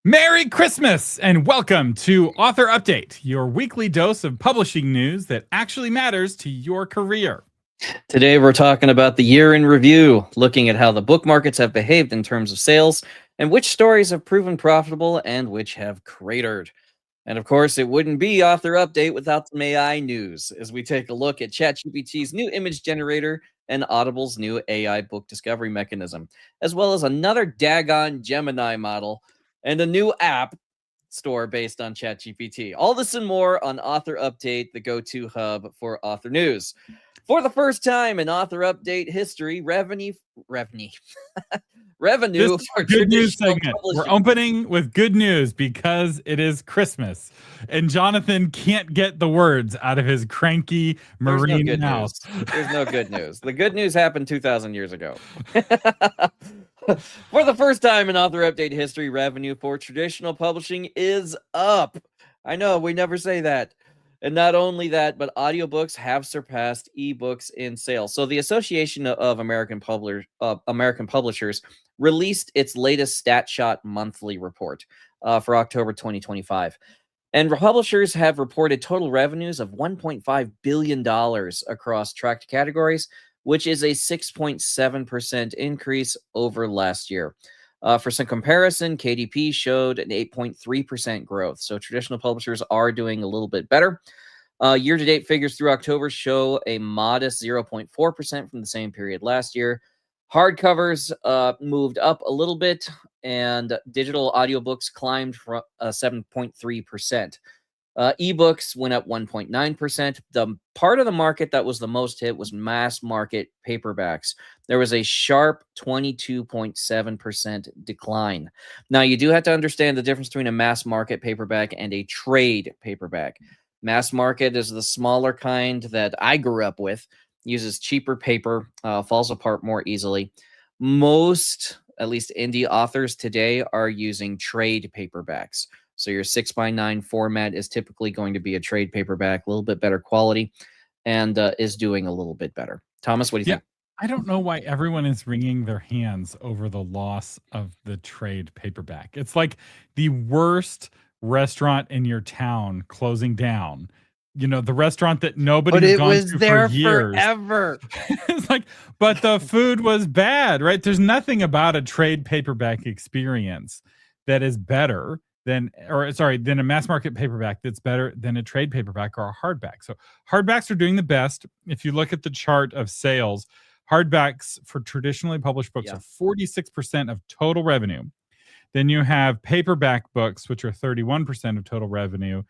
Merry Christmas and welcome to Author Update, your weekly dose of publishing news that actually matters to your career. Today we're talking about the year in review, looking at how the book markets have behaved in terms of sales, and which stories have proven profitable and which have cratered. And of course, it wouldn't be Author Update without some AI news, as we take a look at ChatGPT's new image generator and Audible's new AI book discovery mechanism, as well as another daggone Gemini model and a new app store based on ChatGPT. All this and more on Author Update, the go-to hub for author news. For the first time in Author Update history, revenue This for good news traditional segment. We're publishing. opening with good news because it is Christmas, and Jonathan can't get the words out of his cranky There's no marine good mouth. news. There's no good news. The good news happened 2,000 years ago. For the first time in Author Update history, revenue for traditional publishing is up. I know, we never say that. And not only that, but audiobooks have surpassed ebooks in sales. So the Association of American Publishers released its latest StatShot monthly report for October 2025. And publishers have reported total revenues of $1.5 billion across tracked categories, which is a 6.7% increase over last year. For some comparison, KDP showed an 8.3% growth. So traditional publishers are doing a little bit better. Year-to-date figures through October show a modest 0.4% from the same period last year. Hardcovers moved up a little bit, and digital audiobooks climbed from 7.3%. Ebooks went up 1.9%. The part of the market that was the most hit was mass market paperbacks. There was a sharp 22.7% decline. Now, you do have to understand the difference between a mass market paperback and a trade paperback. Mass market is the smaller kind that I grew up with, uses cheaper paper, falls apart more easily. Most, at least indie authors today, are using trade paperbacks. So your 6x9 format is typically going to be a trade paperback, a little bit better quality, and is doing a little bit better. Thomas, what do you think? I don't know why everyone is wringing their hands over the loss of the trade paperback. It's like the worst restaurant in your town closing down. You know, the restaurant that nobody has gone to for years. Forever. It's like, but the food was bad, right? There's nothing about a trade paperback experience that is better than a mass market paperback that's better than a trade paperback or a hardback. So hardbacks are doing the best. If you look at the chart of sales, hardbacks for traditionally published books are 46% of total revenue. Then you have paperback books, which are 31% of total revenue.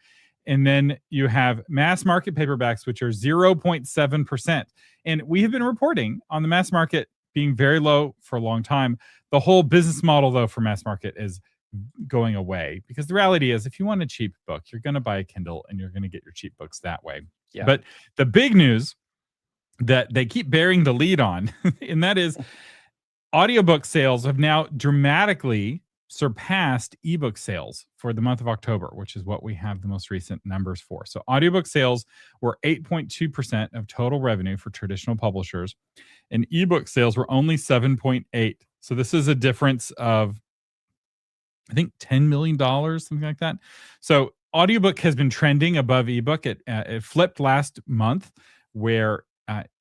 And then you have mass market paperbacks, which are 0.7%. And we have been reporting on the mass market being very low for a long time. The whole business model, though, for mass market is going away, because the reality is, if you want a cheap book, you're going to buy a Kindle and you're going to get your cheap books that way. Yeah. But the big news that they keep bearing the lead on, and that is audiobook sales have now dramatically surpassed ebook sales for the month of October, which is what we have the most recent numbers for. So audiobook sales were 8.2% of total revenue for traditional publishers, and ebook sales were only 7.8%. So this is a difference of, I think, $10 million, something like that. So audiobook has been trending above ebook. It flipped last month, where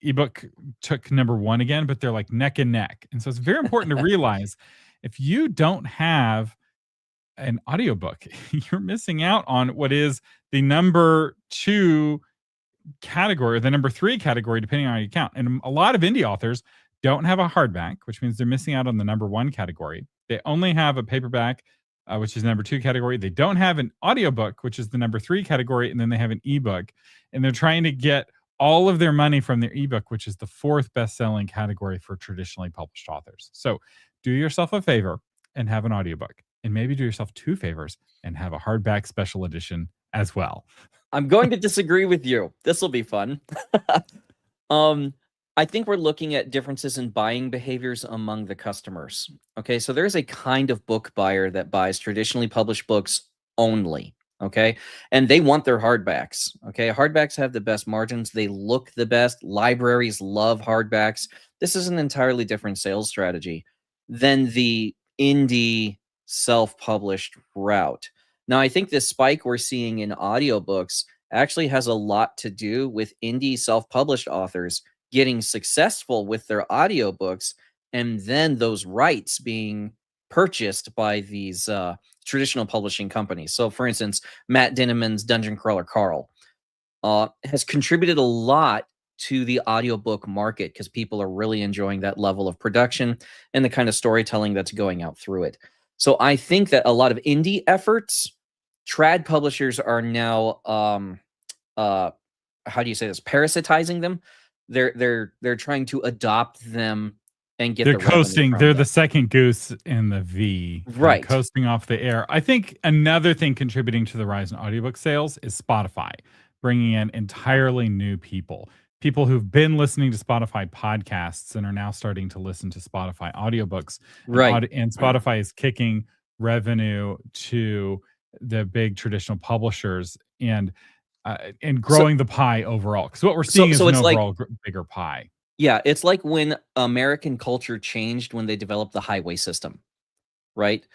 ebook took number one again, but they're like neck and neck. And so it's very important to realize, if you don't have an audiobook, you're missing out on what is the number two category, or the number three category, depending on how you count. And a lot of indie authors don't have a hardback, which means they're missing out on the number one category. They only have a paperback, which is the number two category. They don't have an audiobook, which is the number three category. And then they have an ebook. And they're trying to get all of their money from their ebook, which is the fourth best-selling category for traditionally published authors. So do yourself a favor and have an audiobook. And maybe do yourself two favors and have a hardback special edition as well. I'm going to disagree with you. This will be fun. I think we're looking at differences in buying behaviors among the customers. Okay, so there's a kind of book buyer that buys traditionally published books only. Okay, and they want their hardbacks. Okay, hardbacks have the best margins. They look the best. Libraries love hardbacks. This is an entirely different sales strategy than the indie self-published route. Now, I think this spike we're seeing in audiobooks actually has a lot to do with indie self-published authors getting successful with their audiobooks, and then those rights being purchased by these traditional publishing companies. So, for instance, Matt Dinniman's Dungeon Crawler Carl has contributed a lot to the audiobook market because people are really enjoying that level of production and the kind of storytelling that's going out through it. So I think that a lot of indie efforts, trad publishers are now how do you say this? Parasitizing them. They're trying to adopt them and get They're the revenue coasting. from They're them. the second goose in the V, kind of Right. coasting off the air. I think another thing contributing to the rise in audiobook sales is Spotify, bringing in entirely new people. People who've been listening to Spotify podcasts and are now starting to listen to Spotify audiobooks. Right. And Spotify is kicking revenue to the big traditional publishers and growing the pie overall. Because what we're seeing is so an it's like overall bigger pie. Yeah, it's like when American culture changed when they developed the highway system, right?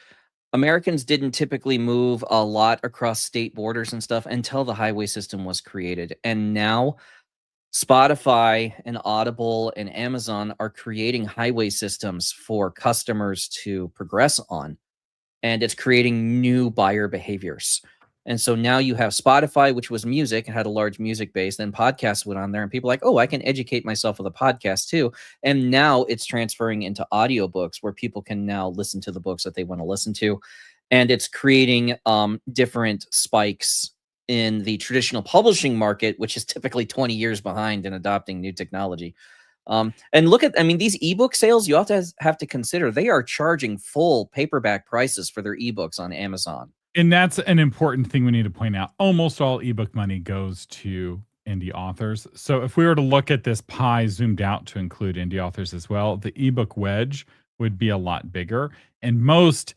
Americans didn't typically move a lot across state borders and stuff until the highway system was created. And now Spotify and Audible and Amazon are creating highway systems for customers to progress on, and it's creating new buyer behaviors. And so now you have Spotify, which was music and had a large music base. Then podcasts went on there, and people are like, oh, I can educate myself with a podcast too. And now it's transferring into audiobooks where people can now listen to the books that they want to listen to. And it's creating different spikes in the traditional publishing market, which is typically 20 years behind in adopting new technology. And look at, I mean, these ebook sales, you also have to consider they are charging full paperback prices for their ebooks on Amazon. And that's an important thing we need to point out. Almost all ebook money goes to indie authors. So if we were to look at this pie zoomed out to include indie authors as well, the ebook wedge would be a lot bigger. And most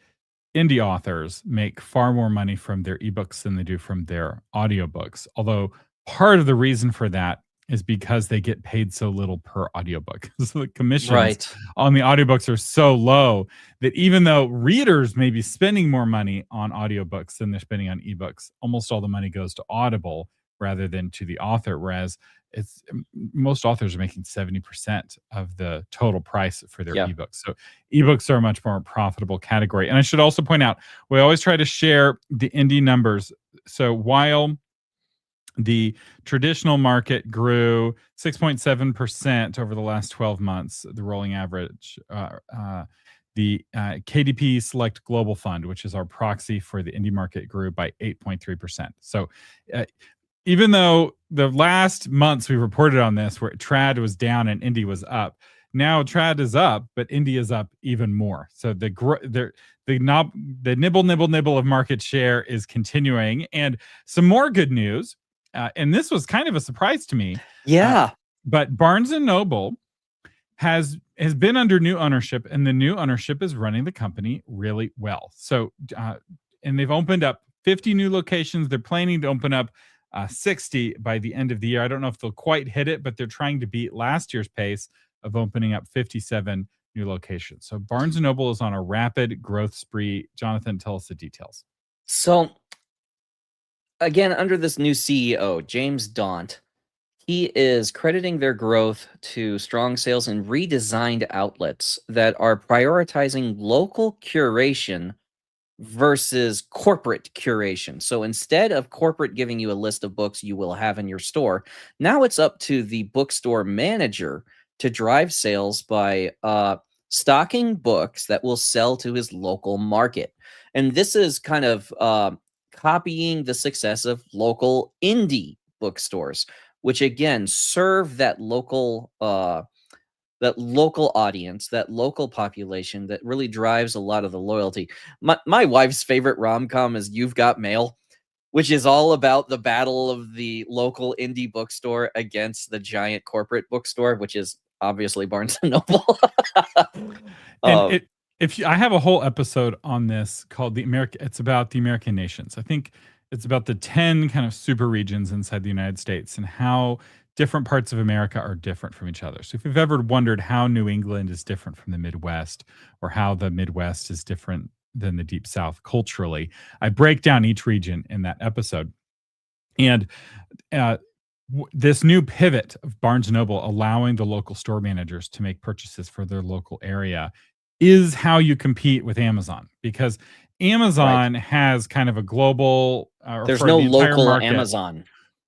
indie authors make far more money from their ebooks than they do from their audiobooks. Although part of the reason for that is because they get paid so little per audiobook. So the commissions on the audiobooks are so low that even though readers may be spending more money on audiobooks than they're spending on ebooks, almost all the money goes to Audible rather than to the author. Whereas it's most authors are making 70% of the total price for their ebooks. So ebooks are a much more profitable category. And I should also point out, we always try to share the indie numbers. So while the traditional market grew 6.7% over the last 12 months, the rolling average. The KDP Select Global Fund, which is our proxy for the indie market, grew by 8.3%. So even though the last months we reported on this, where trad was down and indie was up, now trad is up, but indie is up even more. So the nibble of market share is continuing. And some more good news. And this was kind of a surprise to me. But Barnes and Noble has been under new ownership, and the new ownership is running the company really well. So, and they've opened up 50 new locations. They're planning to open up 60 by the end of the year. I don't know if they'll quite hit it, but they're trying to beat last year's pace of opening up 57 new locations. So Barnes and Noble is on a rapid growth spree. Jonathan, tell us the details. So again, under this new CEO, James Daunt, he is crediting their growth to strong sales and redesigned outlets that are prioritizing local curation versus corporate curation. So instead of corporate giving you a list of books you will have in your store, now it's up to the bookstore manager to drive sales by stocking books that will sell to his local market. And this is kind of copying the success of local indie bookstores, which again serve that local audience, that local population that really drives a lot of the loyalty. My wife's favorite rom-com is You've Got Mail, which is all about the battle of the local indie bookstore against the giant corporate bookstore, which is obviously Barnes and Noble. And I have a whole episode on this called it's about the American nations. I think it's about the 10 kind of super regions inside the United States and how different parts of America are different from each other. So if you've ever wondered how New England is different from the Midwest, or how the Midwest is different than the Deep South culturally. I break down each region in that episode. And this new pivot of Barnes & Noble allowing the local store managers to make purchases for their local area is how you compete with Amazon, because Amazon has kind of a global There's for no the entire local market. Amazon.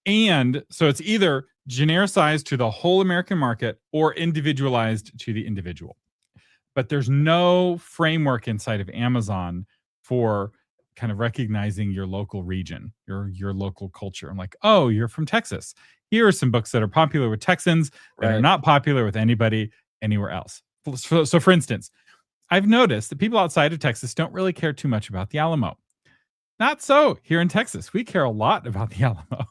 And so it's either genericized to the whole American market or individualized to the individual. But there's no framework inside of Amazon for kind of recognizing your local region, your local culture. I'm like, oh, you're from Texas. Here are some books that are popular with Texans that are not popular with anybody anywhere else. So for instance, I've noticed that people outside of Texas don't really care too much about the Alamo. Not so here in Texas. We care a lot about the Alamo.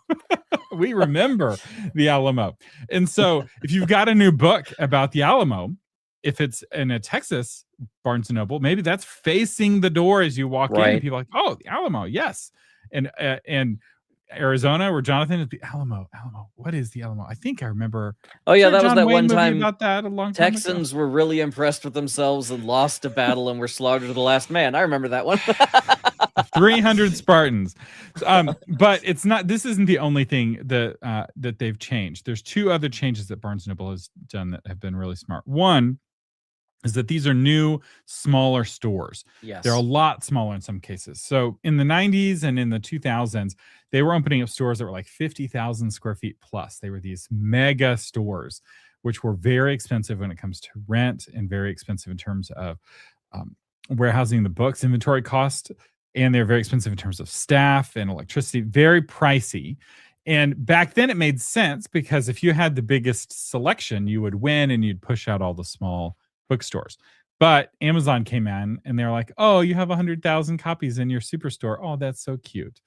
We remember the Alamo. And so if you've got a new book about the Alamo, if it's in a Texas Barnes & Noble, maybe that's facing the door as you walk in. And people are like, oh, the Alamo, yes. And Arizona, where Jonathan is, the Alamo. What is the Alamo? I think I remember. Oh yeah, that John was that Wayne one movie time about that a long time Texans ago. were really impressed with themselves and lost a battle and were slaughtered to the last man. I remember that one. 300 Spartans. But it's not. This isn't the only thing that they've changed. There's two other changes that Barnes & Noble has done that have been really smart. One is that these are new, smaller stores. Yes. They're a lot smaller in some cases. So in the 90s and in the 2000s, they were opening up stores that were like 50,000 square feet plus. They were these mega stores, which were very expensive when it comes to rent and very expensive in terms of warehousing the books, inventory cost, and they're very expensive in terms of staff and electricity, very pricey. And back then it made sense because if you had the biggest selection, you would win and you'd push out all the small bookstores. But Amazon came in and they're like, oh, you have 100,000 copies in your superstore. Oh, that's so cute.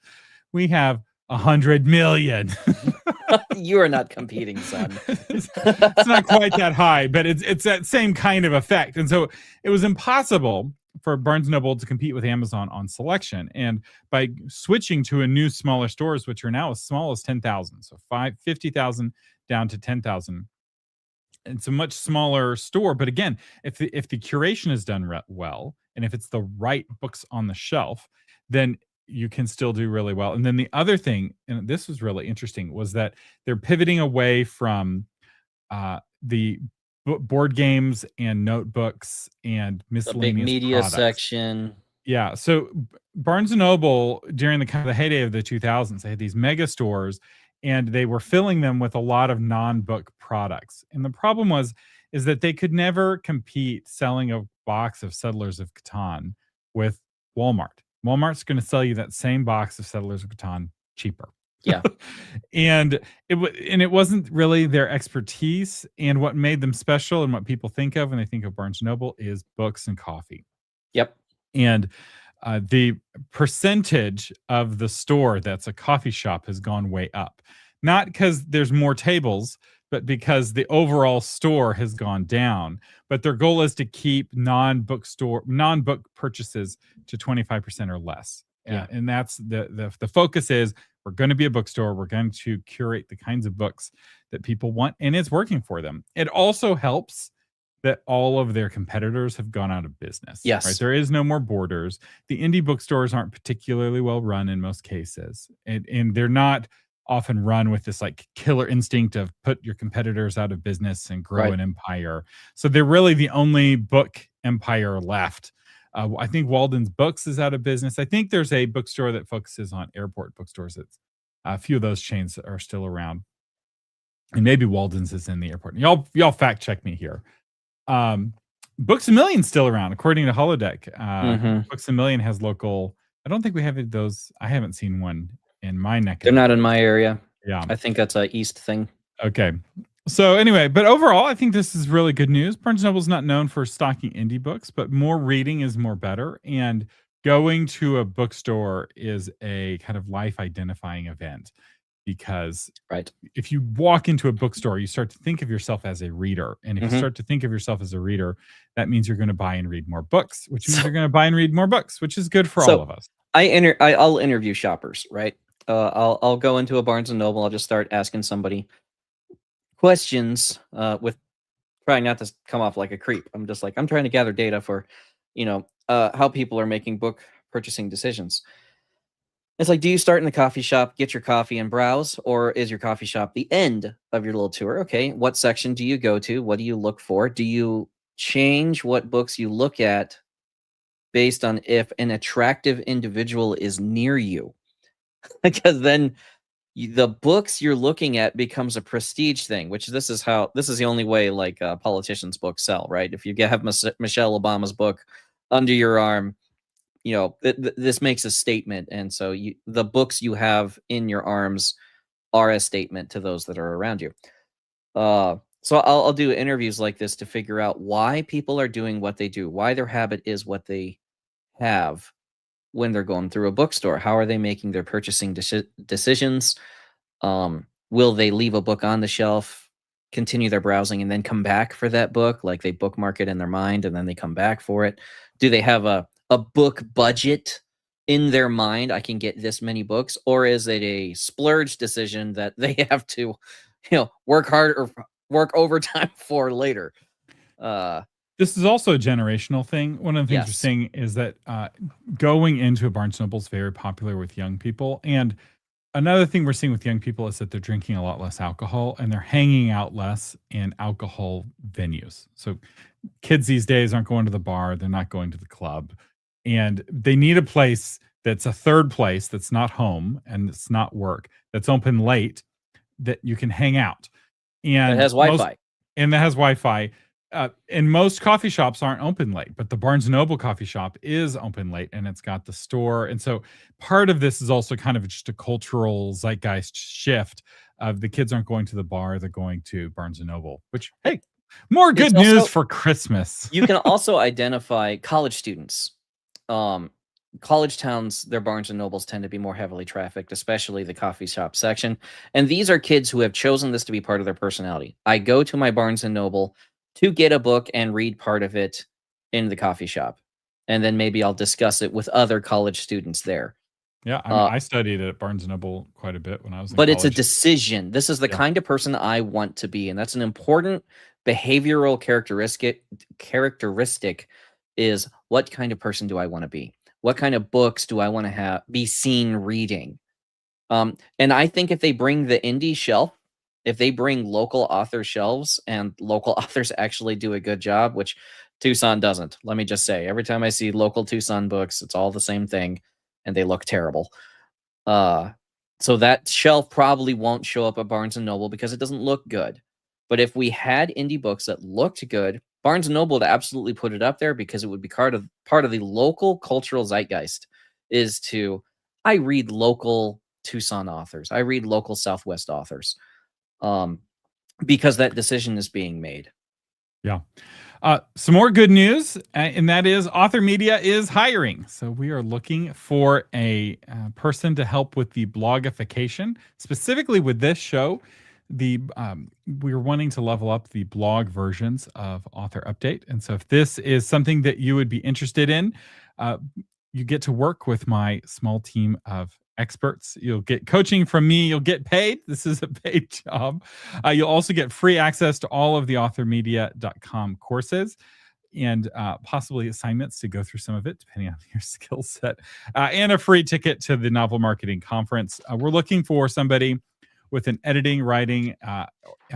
We have 100 million. You are not competing, son. It's not quite that high, but it's that same kind of effect. And so it was impossible for Barnes & Noble to compete with Amazon on selection. And by switching to a new smaller stores, which are now as small as 10,000, so 50,000 down to 10,000, it's a much smaller store. But again, if the curation is done well, and if it's the right books on the shelf, then you can still do really well. And then the other thing, and this was really interesting, was that they're pivoting away from the board games and notebooks and miscellaneous the big media products. section. Yeah. So Barnes & Noble, during the kind of the heyday of the 2000s, they had these mega stores and they were filling them with a lot of non-book products. And the problem is that they could never compete selling a box of Settlers of Catan with Walmart. Walmart's going to sell you that same box of Settlers of Catan cheaper. Yeah. And it wasn't really their expertise. And what made them special and what people think of when they think of Barnes & Noble is books and coffee. Yep. And the percentage of the store that's a coffee shop has gone way up. Not because there's more tables, but because the overall store has gone down. But their goal is to keep non-book purchases to 25% or less. Yeah. And that's the focus is we're going to be a bookstore. We're going to curate the kinds of books that people want, and it's working for them. It also helps that all of their competitors have gone out of business. Yes. Right? There is no more Borders. The indie bookstores aren't particularly well run in most cases. And they're not often run with this like killer instinct of put your competitors out of business and grow an empire. So they're really the only book empire left. I think Walden's Books is out of business. I think there's a bookstore that focuses on airport bookstores. It's a few of those chains are still around. And maybe Walden's is in the airport. Y'all fact check me here. Books A Million's still around, according to Holodeck. Books A Million has local. I don't think we have those. I haven't seen one in my neck. They're not in my area. Yeah, I think that's a East thing. Okay. So anyway, but overall, I think this is really good news. Barnes & Noble's not known for stocking indie books, but more reading is more better. And going to a bookstore is a kind of life identifying event. Because if you walk into a bookstore, you start to think of yourself as a reader. And if you start to think of yourself as a reader, that means you're going to buy and read more books, which means you're going to buy and read more books, which is good for all of us. I'll interview shoppers, right? I'll go into a Barnes & Noble. I'll just start asking somebody questions with trying not to come off like a creep. I'm just like, I'm trying to gather data for, how people are making book purchasing decisions. It's like, do you start in the coffee shop, get your coffee and browse, or is your coffee shop the end of your little tour? Okay, what section do you go to? What do you look for? Do you change what books you look at based on if an attractive individual is near you? Because then the books you're looking at becomes a prestige thing, which this is the only way like politicians' books sell, right? If you have Michelle Obama's book under your arm, you know, this makes a statement, and so the books you have in your arms are a statement to those that are around you. So I'll do interviews like this to figure out why people are doing what they do, why their habit is what they have when they're going through a bookstore. How are they making their purchasing decisions? Will they leave a book on the shelf, continue their browsing, and then come back for that book? Like they bookmark it in their mind and then they come back for it. Do they have a book budget in their mind? I can get this many books, or is it a splurge decision that they have to, work hard or work overtime for later? This is also a generational thing. One of the things we're Yes. seeing is that going into a Barnes & Noble is very popular with young people. And another thing we're seeing with young people is that they're drinking a lot less alcohol and they're hanging out less in alcohol venues. So kids these days aren't going to the bar. They're not going to the club. And they need a place that's a third place that's not home and it's not work, that's open late, that you can hang out. And It has Wi-Fi. And that has Wi-Fi. And most coffee shops aren't open late, but the Barnes & Noble coffee shop is open late and it's got the store. And so part of this is also kind of just a cultural zeitgeist shift of the kids aren't going to the bar, they're going to Barnes & Noble, which, hey, more good news for Christmas. You can also identify college students. College towns, their Barnes & Nobles tend to be more heavily trafficked, especially the coffee shop section. And these are kids who have chosen this to be part of their personality. I go to my Barnes & Noble to get a book and read part of it in the coffee shop. And then maybe I'll discuss it with other college students there. Yeah, I mean, I studied at Barnes & Noble quite a bit when I was in college. It's a decision. This is the kind of person I want to be. And that's an important behavioral characteristic is, what kind of person do I want to be? What kind of books do I want to be seen reading? And I think if they bring the indie shelf, if they bring local author shelves and local authors actually do a good job, which Tucson doesn't, let me just say, every time I see local Tucson books, it's all the same thing and they look terrible. So that shelf probably won't show up at Barnes & Noble because it doesn't look good. But if we had indie books that looked good, Barnes & Noble would absolutely put it up there because it would be part of the local cultural zeitgeist is to, I read local Tucson authors. I read local Southwest authors. Because that decision is being made. Yeah. Some more good news, and that is Author Media is hiring. So we are looking for a person to help with the blogification, specifically with this show. We're wanting to level up the blog versions of Author Update. And so if this is something that you would be interested in, you get to work with my small team of experts. You'll get coaching from me. You'll get paid. This is a paid job. You'll also get free access to all of the authormedia.com courses and possibly assignments to go through some of it, depending on your skill set, and a free ticket to the Novel Marketing Conference. We're looking for somebody with an editing, writing,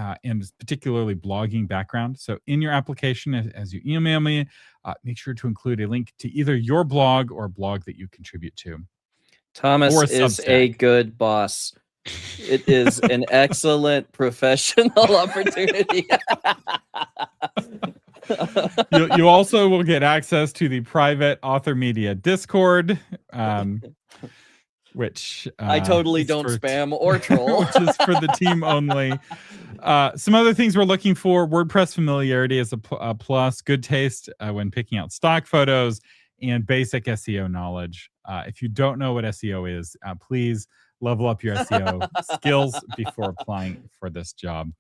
and particularly blogging background. So in your application, as you email me, make sure to include a link to either your blog or a blog that you contribute to. Thomas is a good boss. It is an excellent professional opportunity. You also will get access to the private Author Media Discord, which I totally don't spam or troll. Which is for the team only. Some other things we're looking for: WordPress familiarity is a plus, good taste when picking out stock photos, and basic SEO knowledge. If you don't know what SEO is, please level up your SEO skills before applying for this job.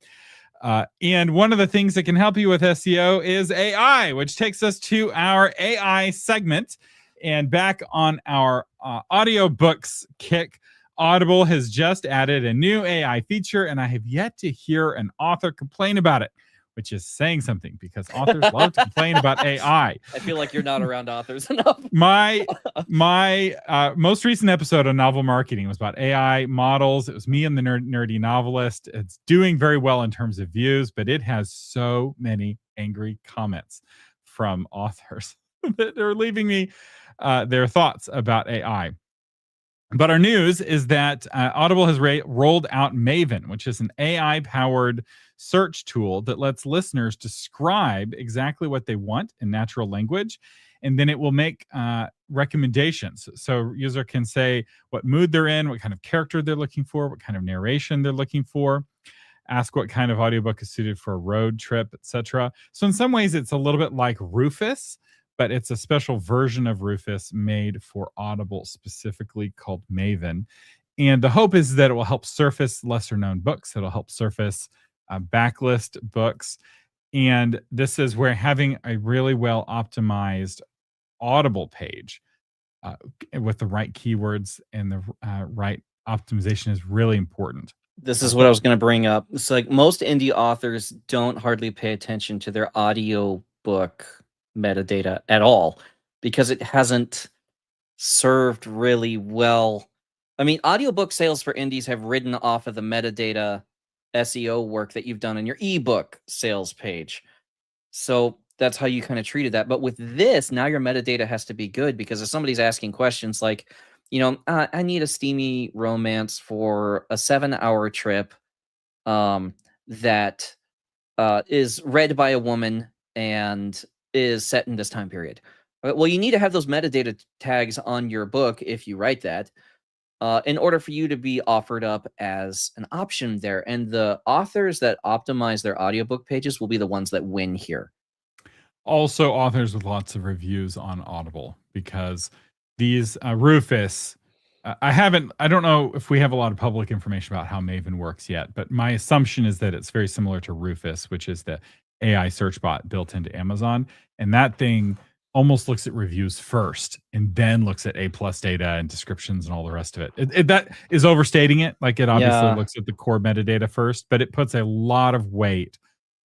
And one of the things that can help you with SEO is AI, which takes us to our AI segment. And back on our audiobooks kick, Audible has just added a new AI feature, and I have yet to hear an author complain about it. which is saying something because authors love to complain about AI. I feel like you're not around authors enough. My most recent episode on novel marketing was about AI models. It was me and the nerdy novelist. It's doing very well in terms of views, but it has so many angry comments from authors that are leaving me their thoughts about AI. But our news is that Audible has rolled out Maven, which is an AI-powered search tool that lets listeners describe exactly what they want in natural language, and then it will make recommendations. So user can say what mood they're in, what kind of character they're looking for, what kind of narration they're looking for, ask what kind of audiobook is suited for a road trip, etc. So in some ways, it's a little bit like Rufus, but it's a special version of Rufus made for Audible specifically called Maven. And the hope is that it will help surface lesser known books. It'll help surface backlist books. And this is where having a really well optimized Audible page with the right keywords and the right optimization is really important. This is what I was going to bring up. It's like most indie authors don't hardly pay attention to their audio book metadata at all because it hasn't served really well. I mean, audiobook sales for indies have ridden off of the metadata SEO work that you've done on your ebook sales page. So that's how you kind of treated that. But with this, now your metadata has to be good because if somebody's asking questions like, I need a steamy romance for a 7-hour trip that is read by a woman and is set in this time period. Well, you need to have those metadata tags on your book if you write that in order for you to be offered up as an option there. And the authors that optimize their audiobook pages will be the ones that win here. Also, authors with lots of reviews on Audible, because these Rufus, I don't know if we have a lot of public information about how Maven works yet, but my assumption is that it's very similar to Rufus, which is the AI search bot built into Amazon. And that thing almost looks at reviews first and then looks at A+ data and descriptions and all the rest of it. That is overstating it. Like, it obviously looks at the core metadata first, but it puts a lot of weight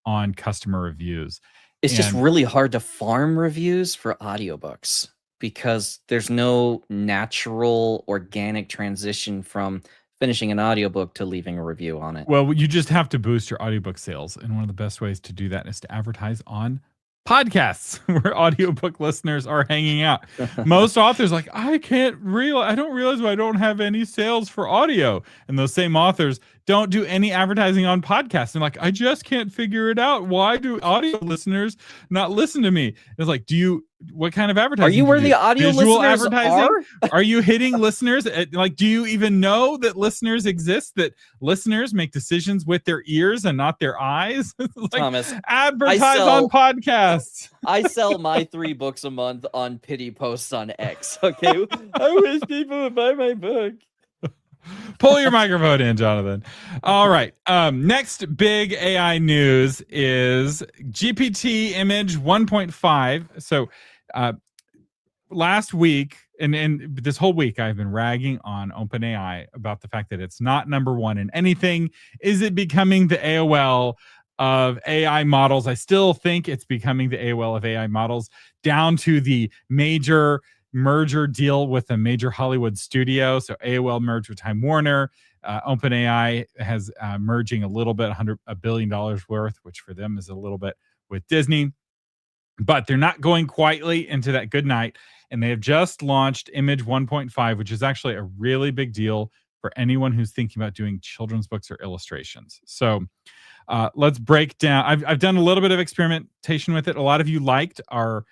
on customer reviews. It's just really hard to farm reviews for audiobooks because there's no natural organic transition from finishing an audiobook to leaving a review on it. Well, you just have to boost your audiobook sales. And one of the best ways to do that is to advertise on podcasts where audiobook listeners are hanging out. Most authors are like, I don't realize I don't have any sales for audio. And those same authors don't do any advertising on podcasts. And like, I just can't figure it out. Why do audio listeners not listen to me? It's like, what kind of advertising? Are you where the audio visual listeners advertising? Are you hitting listeners? Do you even know that listeners exist, that listeners make decisions with their ears and not their eyes? Thomas, advertise on podcasts. I sell my 3 books a month on pity posts on X. Okay. I wish people would buy my book. Pull your microphone in, Jonathan. All right. Next big AI news is GPT image 1.5. So last week and this whole week, I've been ragging on OpenAI about the fact that it's not number one in anything. Is it becoming the AOL of AI models? I still think it's becoming the AOL of AI models, down to the major merger deal with a major Hollywood studio. So AOL merged with Time Warner. OpenAI has merging a little bit, $1 billion worth, which for them is a little bit with Disney. But they're not going quietly into that good night. And they have just launched Image 1.5, which is actually a really big deal for anyone who's thinking about doing children's books or illustrations. So let's break down. I've done a little bit of experimentation with it. A lot of you liked our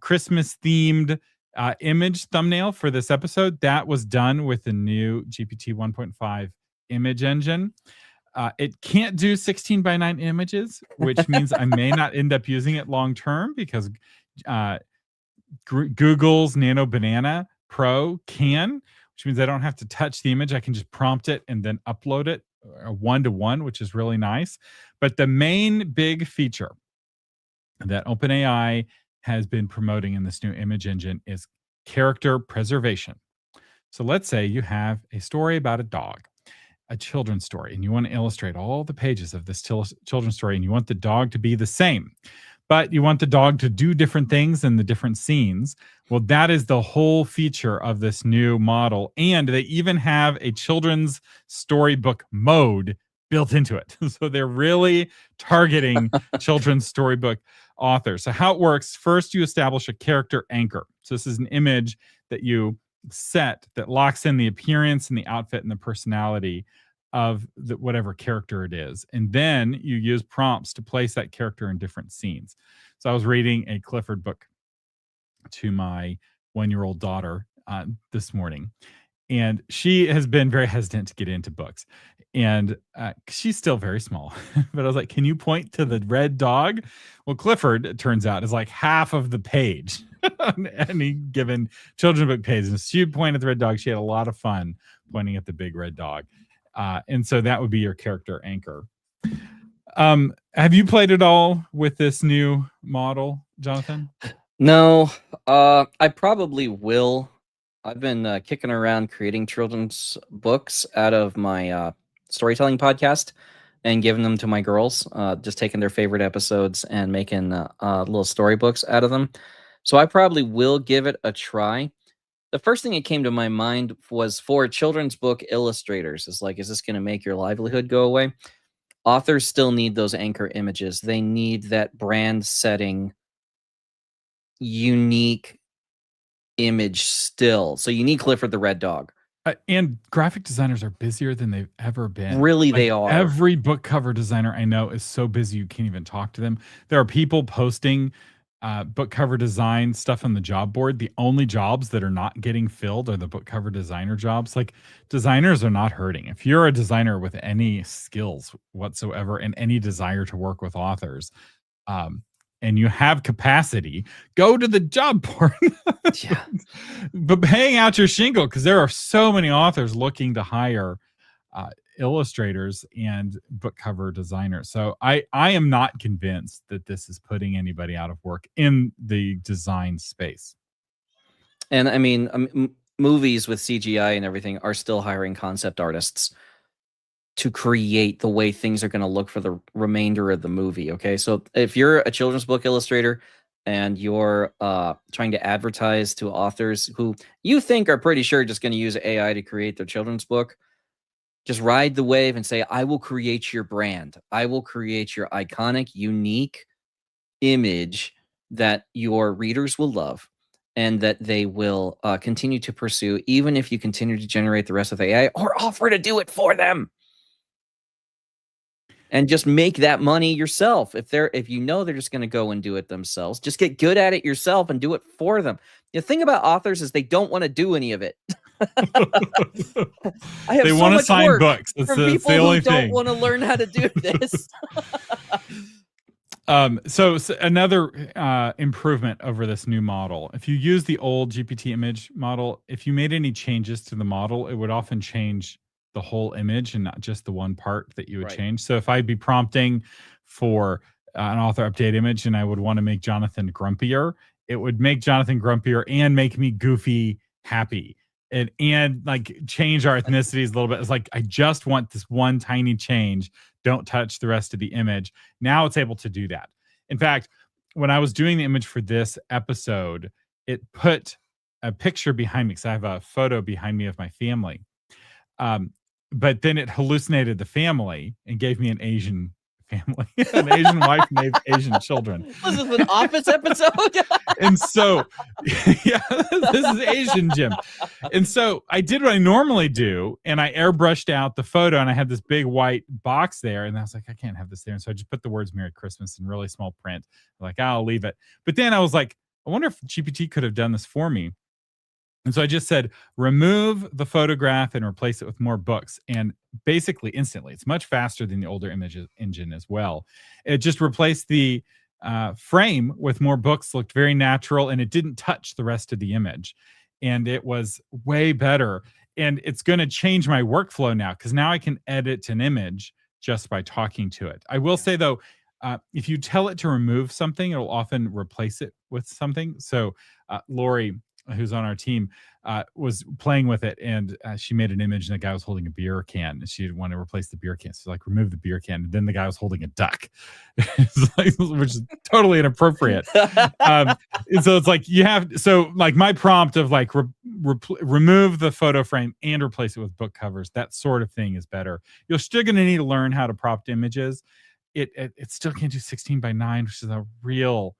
Christmas themed image thumbnail for this episode. That was done with the new GPT 1.5 image engine. It can't do 16:9 images, which means I may not end up using it long term, because Google's Nano Banana Pro can, which means I don't have to touch the image. I can just prompt it and then upload it 1-to-1, which is really nice. But the main big feature that OpenAI has been promoting in this new image engine is character preservation. So let's say you have a story about a dog. a children's story and you want to illustrate all the pages of this children's story and you want the dog to be the same, but you want the dog to do different things in the different scenes. Well, that is the whole feature of this new model. And they even have a children's storybook mode built into it. So they're really targeting children's storybook authors. So how it works, first you establish a character anchor. So this is an image that you set that locks in the appearance and the outfit and the personality of whatever character it is. And then you use prompts to place that character in different scenes. So I was reading a Clifford book to my 1-year-old daughter this morning, and she has been very hesitant to get into books. And she's still very small. But I was like, can you point to the red dog? Well, Clifford, it turns out, is like half of the page on any given children's book page. And she pointed at the red dog. She had a lot of fun pointing at the big red dog. And so that would be your character anchor. Have you played at all with this new model, Jonathan? No, I probably will. I've been kicking around creating children's books out of my storytelling podcast and giving them to my girls, just taking their favorite episodes and making little storybooks out of them. So I probably will give it a try. The first thing that came to my mind was for children's book illustrators. Is like, is this going to make your livelihood go away? Authors still need those anchor images. They need that brand setting, unique image still. So you need Clifford the Red Dog. And graphic designers are busier than they've ever been. Really, they are. Every book cover designer I know is so busy you can't even talk to them. There are people posting book cover design stuff on the job board. The only jobs that are not getting filled are the book cover designer jobs. Like, designers are not hurting. If you're a designer with any skills whatsoever and any desire to work with authors, and you have capacity, go to the job board. Yeah. But hang out your shingle, because there are so many authors looking to hire illustrators and book cover designers. So I am not convinced that this is putting anybody out of work in the design space. And I mean, movies with CGI and everything are still hiring concept artists to create the way things are going to look for the remainder of the movie. Okay, so if you're a children's book illustrator and you're trying to advertise to authors who you think are pretty sure just going to use AI to create their children's book, just ride the wave and say, I will create your brand. I will create your iconic, unique image that your readers will love and that they will continue to pursue, even if you continue to generate the rest of AI or offer to do it for them. And just make that money yourself. If you know they're just going to go and do it themselves, just get good at it yourself and do it for them. The thing about authors is they don't want to do do it. They want to sign books. That's from people who don't want to learn how to do this. So another improvement over this new model. If you use the old GPT image model, if you made any changes to the model, it would often change the whole image and not just the one part that you would change. So if I'd be prompting for an author update image and I would want to make Jonathan grumpier, it would make Jonathan grumpier and make me goofy happy and like change our ethnicities a little bit. It's like, I just want this one tiny change. Don't touch the rest of the image. Now it's able to do that. In fact, when I was doing the image for this episode, it put a picture behind me because I have a photo behind me of my family. But then it hallucinated the family and gave me an Asian family, an Asian wife and Asian children. Was this an Office episode? And so, yeah, this is Asian Jim. And so I did what I normally do, and I airbrushed out the photo, and I had this big white box there, and I was like, I can't have this there. And so I just put the words Merry Christmas in really small print. I'm like, I'll leave it. But then I was like, I wonder if GPT could have done this for me. And so I just said, remove the photograph and replace it with more books. And basically instantly, it's much faster than the older image engine as well. It just replaced the frame with more books, looked very natural, and it didn't touch the rest of the image. And it was way better. And it's going to change my workflow now, because now I can edit an image just by talking to it. I will say, though, if you tell it to remove something, it'll often replace it with something. So, Lori, who's on our team, was playing with it, and she made an image, and the guy was holding a beer can, and she didn't want to replace the beer can, so like remove the beer can, and then the guy was holding a duck, which is totally inappropriate. And so it's like like my prompt of like remove the photo frame and replace it with book covers, that sort of thing is better. You're still going to need to learn how to prompt images. It still can't do 16:9, which is a real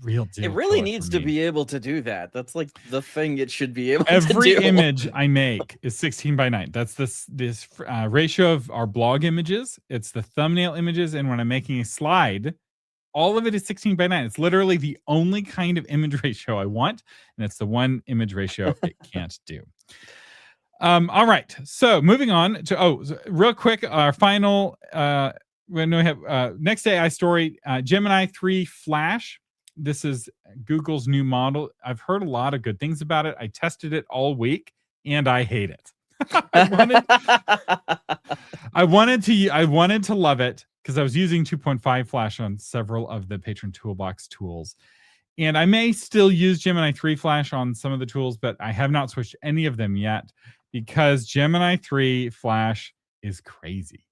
deal. It really needs to be able to do that. That's like the thing it should be able to do. Every image I make is 16:9. That's this ratio of our blog images. It's the thumbnail images, and when I'm making a slide, all of it is 16:9. It's literally the only kind of image ratio I want, and it's the one image ratio it can't do. All right, so moving on to real quick, our final when we have next AI story, Gemini 3 Flash. This is Google's new model. I've heard a lot of good things about it. I tested it all week, and I hate it. I wanted to love it because I was using 2.5 Flash on several of the Patron Toolbox tools. And I may still use Gemini 3 Flash on some of the tools, but I have not switched any of them yet because Gemini 3 Flash is crazy.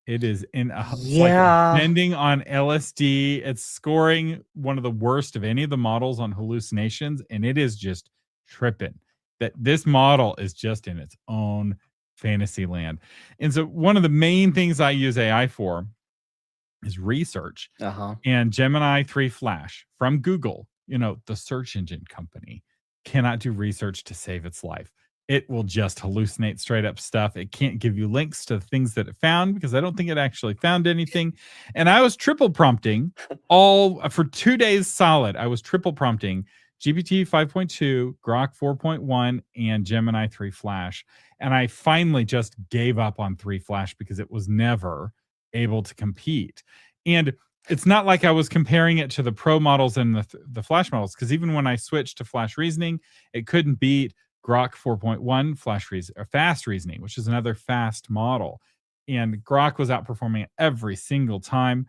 It is like bending on LSD. It's scoring one of the worst of any of the models on hallucinations, and it is just tripping. That this model is just in its own fantasy land. And so one of the main things I use AI for is research. And Gemini 3 Flash from Google, the search engine company, cannot do research to save its life. It will just hallucinate straight up stuff. It can't give you links to things that it found because I don't think it actually found anything. And I was triple prompting for 2 days solid. I was triple prompting GPT 5.2, Grok 4.1, and Gemini 3 Flash. And I finally just gave up on 3 Flash because it was never able to compete. And it's not like I was comparing it to the Pro models and the Flash models, because even when I switched to Flash Reasoning, it couldn't beat Grok 4.1 fast reasoning, which is another fast model. And Grok was outperforming it every single time.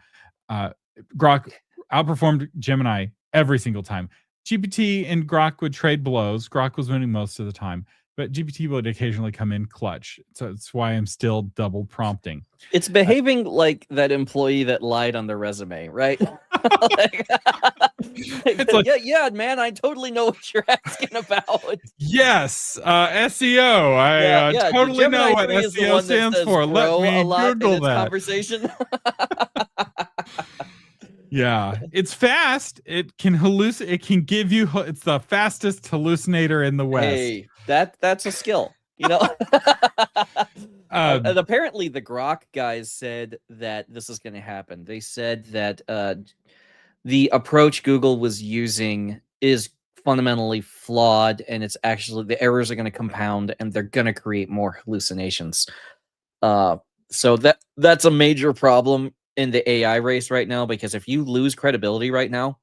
Grok outperformed Gemini every single time. GPT and Grok would trade blows. Grok was winning most of the time, but GPT would occasionally come in clutch. So that's why I'm still double prompting. It's behaving like that employee that lied on their resume, right? Yeah, man, I totally know what you're asking about. Yes, SEO. I totally know what SEO stands for. Let me Google that. Conversation. Yeah, it's fast. It can hallucinate. It can give you. It's the fastest hallucinator in the West. Hey, that's a skill, And apparently, the Grok guys said that this is going to happen. They said that the approach Google was using is fundamentally flawed, and it's actually the errors are going to compound, and they're going to create more hallucinations. So that's a major problem in the AI race right now, because if you lose credibility right now,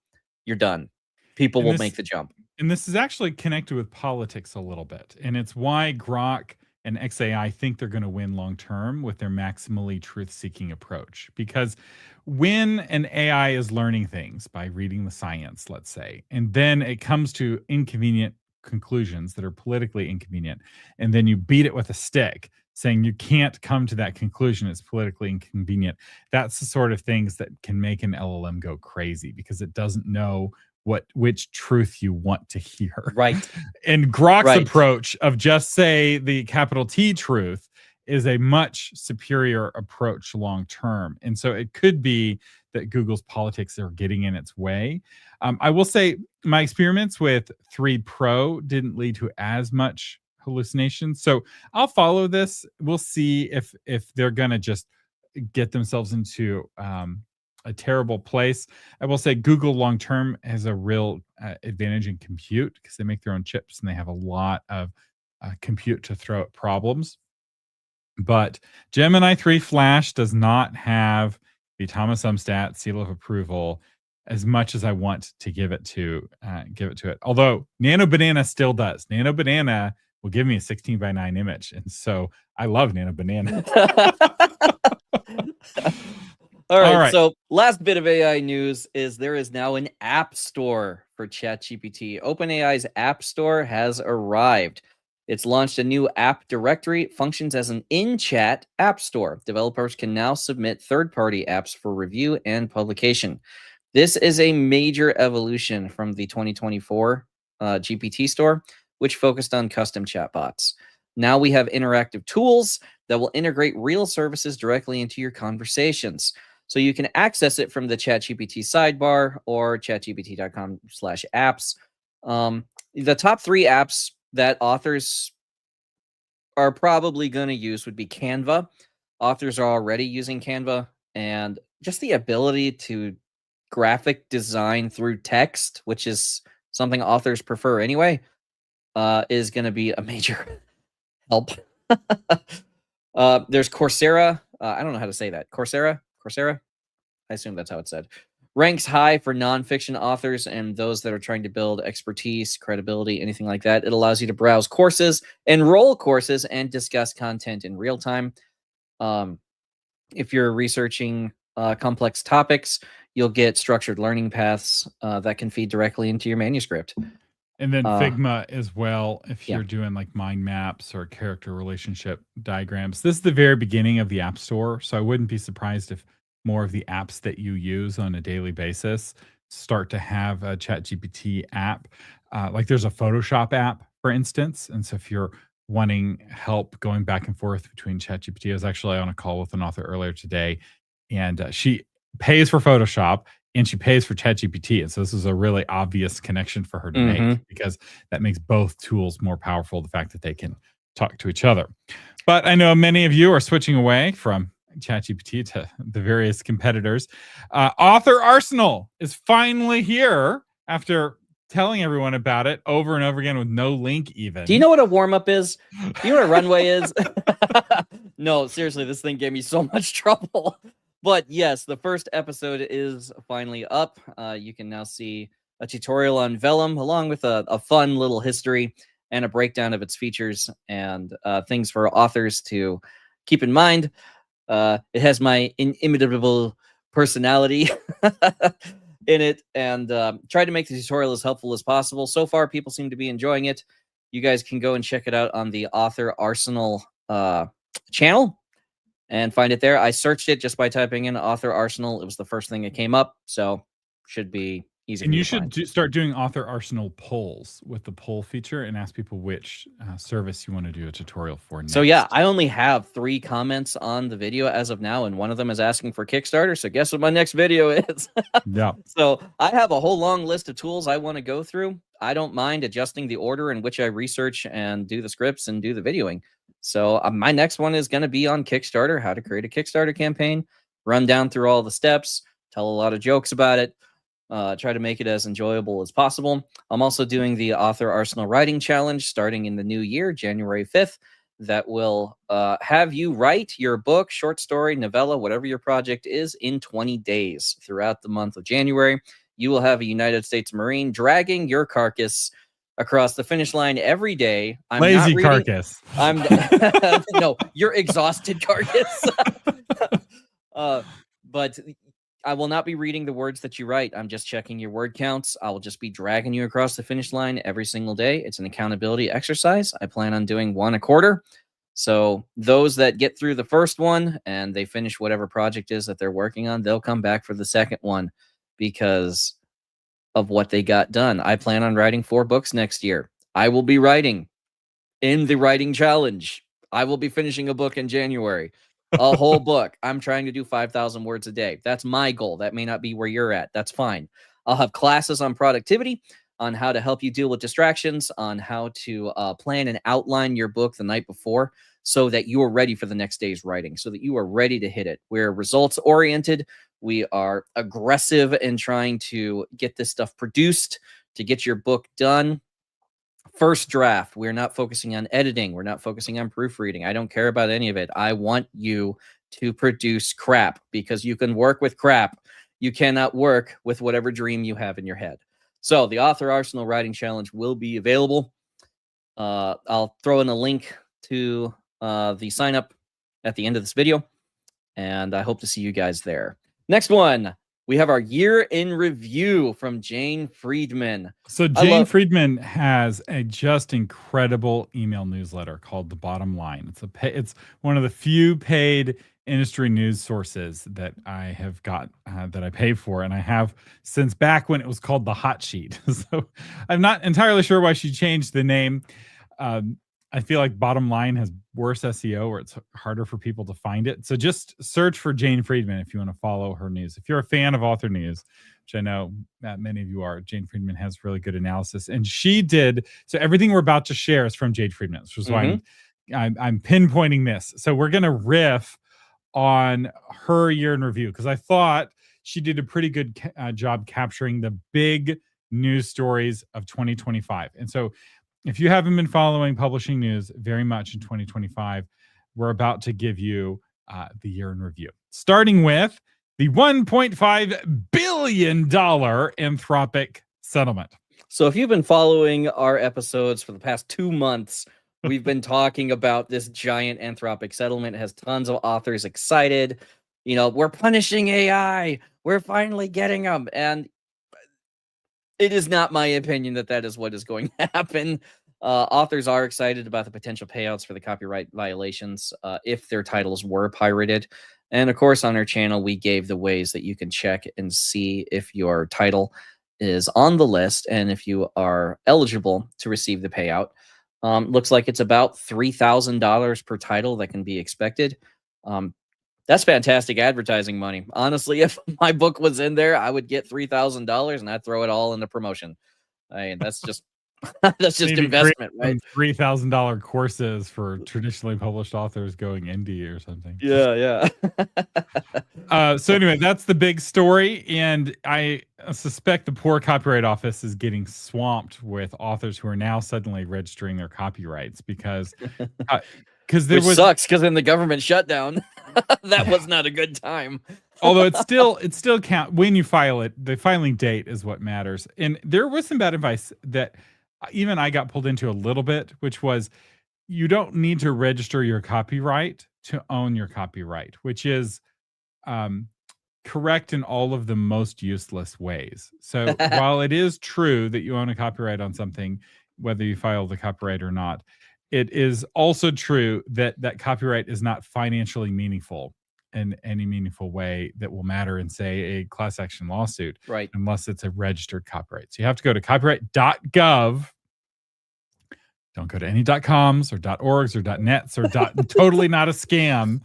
you're done. People will make the jump. And this is actually connected with politics a little bit. And it's why Grok and XAI think they're going to win long term with their maximally truth-seeking approach. Because when an AI is learning things by reading the science, let's say, and then it comes to inconvenient conclusions that are politically inconvenient, and then you beat it with a stick, saying you can't come to that conclusion, it's politically inconvenient. That's the sort of things that can make an LLM go crazy because it doesn't know which truth you want to hear. Right. And Grok's approach of just say the capital T truth is a much superior approach long term. And so it could be that Google's politics are getting in its way. I will say my experiments with 3 Pro didn't lead to as much hallucinations. So I'll follow this. We'll see if they're going to just get themselves into a terrible place. I will say Google long term has a real advantage in compute because they make their own chips and they have a lot of compute to throw at problems. But Gemini 3 Flash does not have the Thomas Umstattd seal of approval as much as I want to give it to it. Although Nano Banana still does. Nano Banana will give me a 16:9 image, and so I love Nano Banana. All All right, right. so last bit of AI news is there is now an app store for ChatGPT. OpenAI's app store has arrived. It's launched a new app directory. It functions as an in-chat app store. Developers can now submit third-party apps for review and publication. This is a major evolution from the 2024 GPT store, which focused on custom chatbots. Now we have interactive tools that will integrate real services directly into your conversations. So you can access it from the ChatGPT sidebar or chatgpt.com/apps. The top 3 apps that authors are probably going to use would be Canva. Authors are already using Canva, and just the ability to graphic design through text, which is something authors prefer anyway, is going to be a major help. There's Coursera. I don't know how to say that. Coursera? I assume that's how it's said. Ranks high for nonfiction authors and those that are trying to build expertise, credibility, anything like that. It allows you to browse courses, enroll courses, and discuss content in real time. If you're researching complex topics, you'll get structured learning paths that can feed directly into your manuscript. And then Figma as well, if yeah. you're doing like mind maps or character relationship diagrams. This is the very beginning of the App Store, so I wouldn't be surprised if more of the apps that you use on a daily basis start to have a ChatGPT app. Like there's a Photoshop app, for instance. And so if you're wanting help going back and forth between ChatGPT, I was actually on a call with an author earlier today, and she pays for Photoshop and she pays for ChatGPT. And so this is a really obvious connection for her to make, because that makes both tools more powerful, the fact that they can talk to each other. But I know many of you are switching away from ChatGPT to the various competitors. Author Arsenal is finally here after telling everyone about it over and over again with no link even. Do you know what a warm-up is? Do you know what a runway is? No, seriously, this thing gave me so much trouble. But yes, the first episode is finally up. You can now see a tutorial on Vellum, along with a fun little history and a breakdown of its features and things for authors to keep in mind. It has my inimitable personality in it, and tried to make the tutorial as helpful as possible. So far, people seem to be enjoying it. You guys can go and check it out on the Author Arsenal channel and find it there. I searched it just by typing in Author Arsenal. It was the first thing that came up, so should be easy. And you should start doing Author Arsenal polls with the poll feature and ask people which service you want to do a tutorial for next. So yeah, I only have 3 comments on the video as of now, and one of them is asking for Kickstarter. So guess what my next video is? Yeah. So I have a whole long list of tools I want to go through. I don't mind adjusting the order in which I research and do the scripts and do the videoing. So my next one is going to be on Kickstarter, how to create a Kickstarter campaign, run down through all the steps, tell a lot of jokes about it, try to make it as enjoyable as possible. I'm also doing the Author Arsenal Writing Challenge starting in the new year, January 5th. That will have you write your book, short story, novella, whatever your project is, in 20 days throughout the month of January. You will have a United States Marine dragging your carcass across the finish line every day. I'm lazy not reading, carcass. I'm no, your exhausted carcass. But I will not be reading the words that you write. I'm just checking your word counts. I will just be dragging you across the finish line every single day. It's an accountability exercise. I plan on doing 1 a quarter. So those that get through the first one and they finish whatever project is that they're working on, they'll come back for the second one because of what they got done. I plan on writing 4 books next year. I will be writing in the writing challenge. I will be finishing a book in January. A whole book. I'm trying to do 5,000 words a day. That's my goal. That may not be where you're at. That's fine. I'll have classes on productivity, on how to help you deal with distractions, on how to plan and outline your book the night before so that you are ready for the next day's writing, so that you are ready to hit it. We're results oriented. We are aggressive in trying to get this stuff produced, to get your book done. First draft. We're not focusing on editing. We're not focusing on proofreading. I don't care about any of it. I want you to produce crap, because you can work with crap. You cannot work with whatever dream you have in your head. So the Author Arsenal Writing Challenge will be available. I'll throw in a link to the sign up at the end of this video, and I hope to see you guys there. Next one, we have our year in review from Jane Friedman. So Jane Friedman has a just incredible email newsletter called The Bottom Line. It's one of the few paid industry news sources that I have got that I pay for, and I have since back when it was called The Hot Sheet. So I'm not entirely sure why she changed the name. I feel like Bottom Line has worse SEO, or it's harder for people to find it. So just search for Jane Friedman if you want to follow her news. If you're a fan of Author News, which I know that many of you are, Jane Friedman has really good analysis. And she did, so everything we're about to share is from Jane Friedman, which is why I'm pinpointing this. So we're going to riff on her year in review, because I thought she did a pretty good job capturing the big news stories of 2025. And so if you haven't been following Publishing News very much in 2025, we're about to give you the year in review, starting with the $1.5 billion Anthropic settlement. So if you've been following our episodes for the past 2 months, we've been talking about this giant Anthropic settlement. It has tons of authors excited. You know, we're punishing AI. We're finally getting them. And it is not my opinion that that is what is going to happen. Authors are excited about the potential payouts for the copyright violations if their titles were pirated. And of course, on our channel, we gave the ways that you can check and see if your title is on the list and if you are eligible to receive the payout. Looks like it's about $3,000 per title that can be expected. That's fantastic advertising money. Honestly, if my book was in there, I would get $3,000 and I'd throw it all into promotion. I mean, that's just that's just Maybe investment, right? $3,000 courses for traditionally published authors going indie or something. Yeah. So anyway, that's the big story, and I suspect the poor Copyright Office is getting swamped with authors who are now suddenly registering their copyrights because sucks because in the government shutdown, that was not a good time. Although it still count when you file it. The filing date is what matters. And there was some bad advice that even I got pulled into a little bit, which was you don't need to register your copyright to own your copyright, which is correct in all of the most useless ways. So while it is true that you own a copyright on something, whether you file the copyright or not, it is also true that that copyright is not financially meaningful in any meaningful way that will matter in, say, a class action lawsuit, right? Unless it's a registered copyright. So you have to go to copyright.gov. Don't go to any .coms or .orgs or .nets or totally not a scam.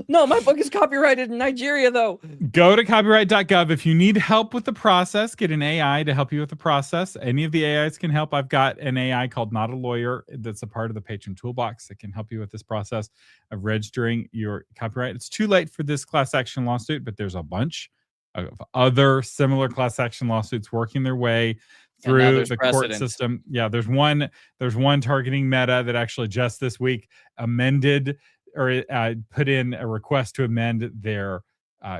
No, my book is copyrighted in Nigeria, though. Go to copyright.gov. If you need help with the process, get an AI to help you with the process. Any of the AIs can help. I've got an AI called Not a Lawyer that's a part of the Patron Toolbox that can help you with this process of registering your copyright. It's too late for this class action lawsuit, but there's a bunch of other similar class action lawsuits working their way through the court system. Yeah, there's one targeting Meta that actually just this week amended or put in a request to amend their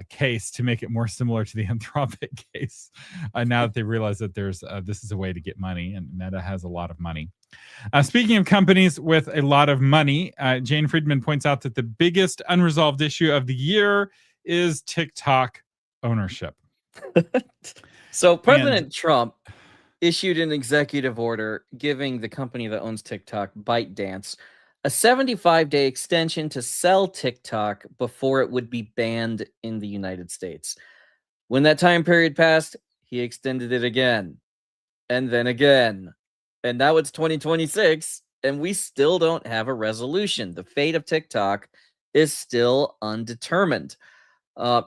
case to make it more similar to the Anthropic case. Now that they realize that there's this is a way to get money, and Meta has a lot of money. Speaking of companies with a lot of money, Jane Friedman points out that the biggest unresolved issue of the year is TikTok ownership. So President Trump issued an executive order giving the company that owns TikTok, ByteDance, a 75-day extension to sell TikTok before it would be banned in the United States. When that time period passed, he extended it again, and then again. And now it's 2026, and we still don't have a resolution. The fate of TikTok is still undetermined.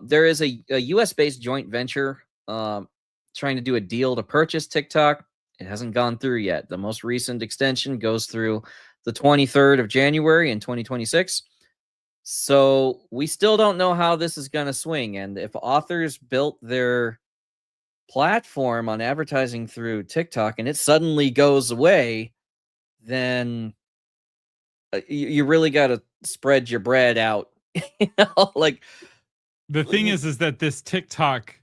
There is a US-based joint venture trying to do a deal to purchase TikTok. It hasn't gone through yet. The most recent extension goes through the 23rd of January in 2026. So we still don't know how this is going to swing. And if authors built their platform on advertising through TikTok and it suddenly goes away, then you really got to spread your bread out. Like the thing is that this TikTok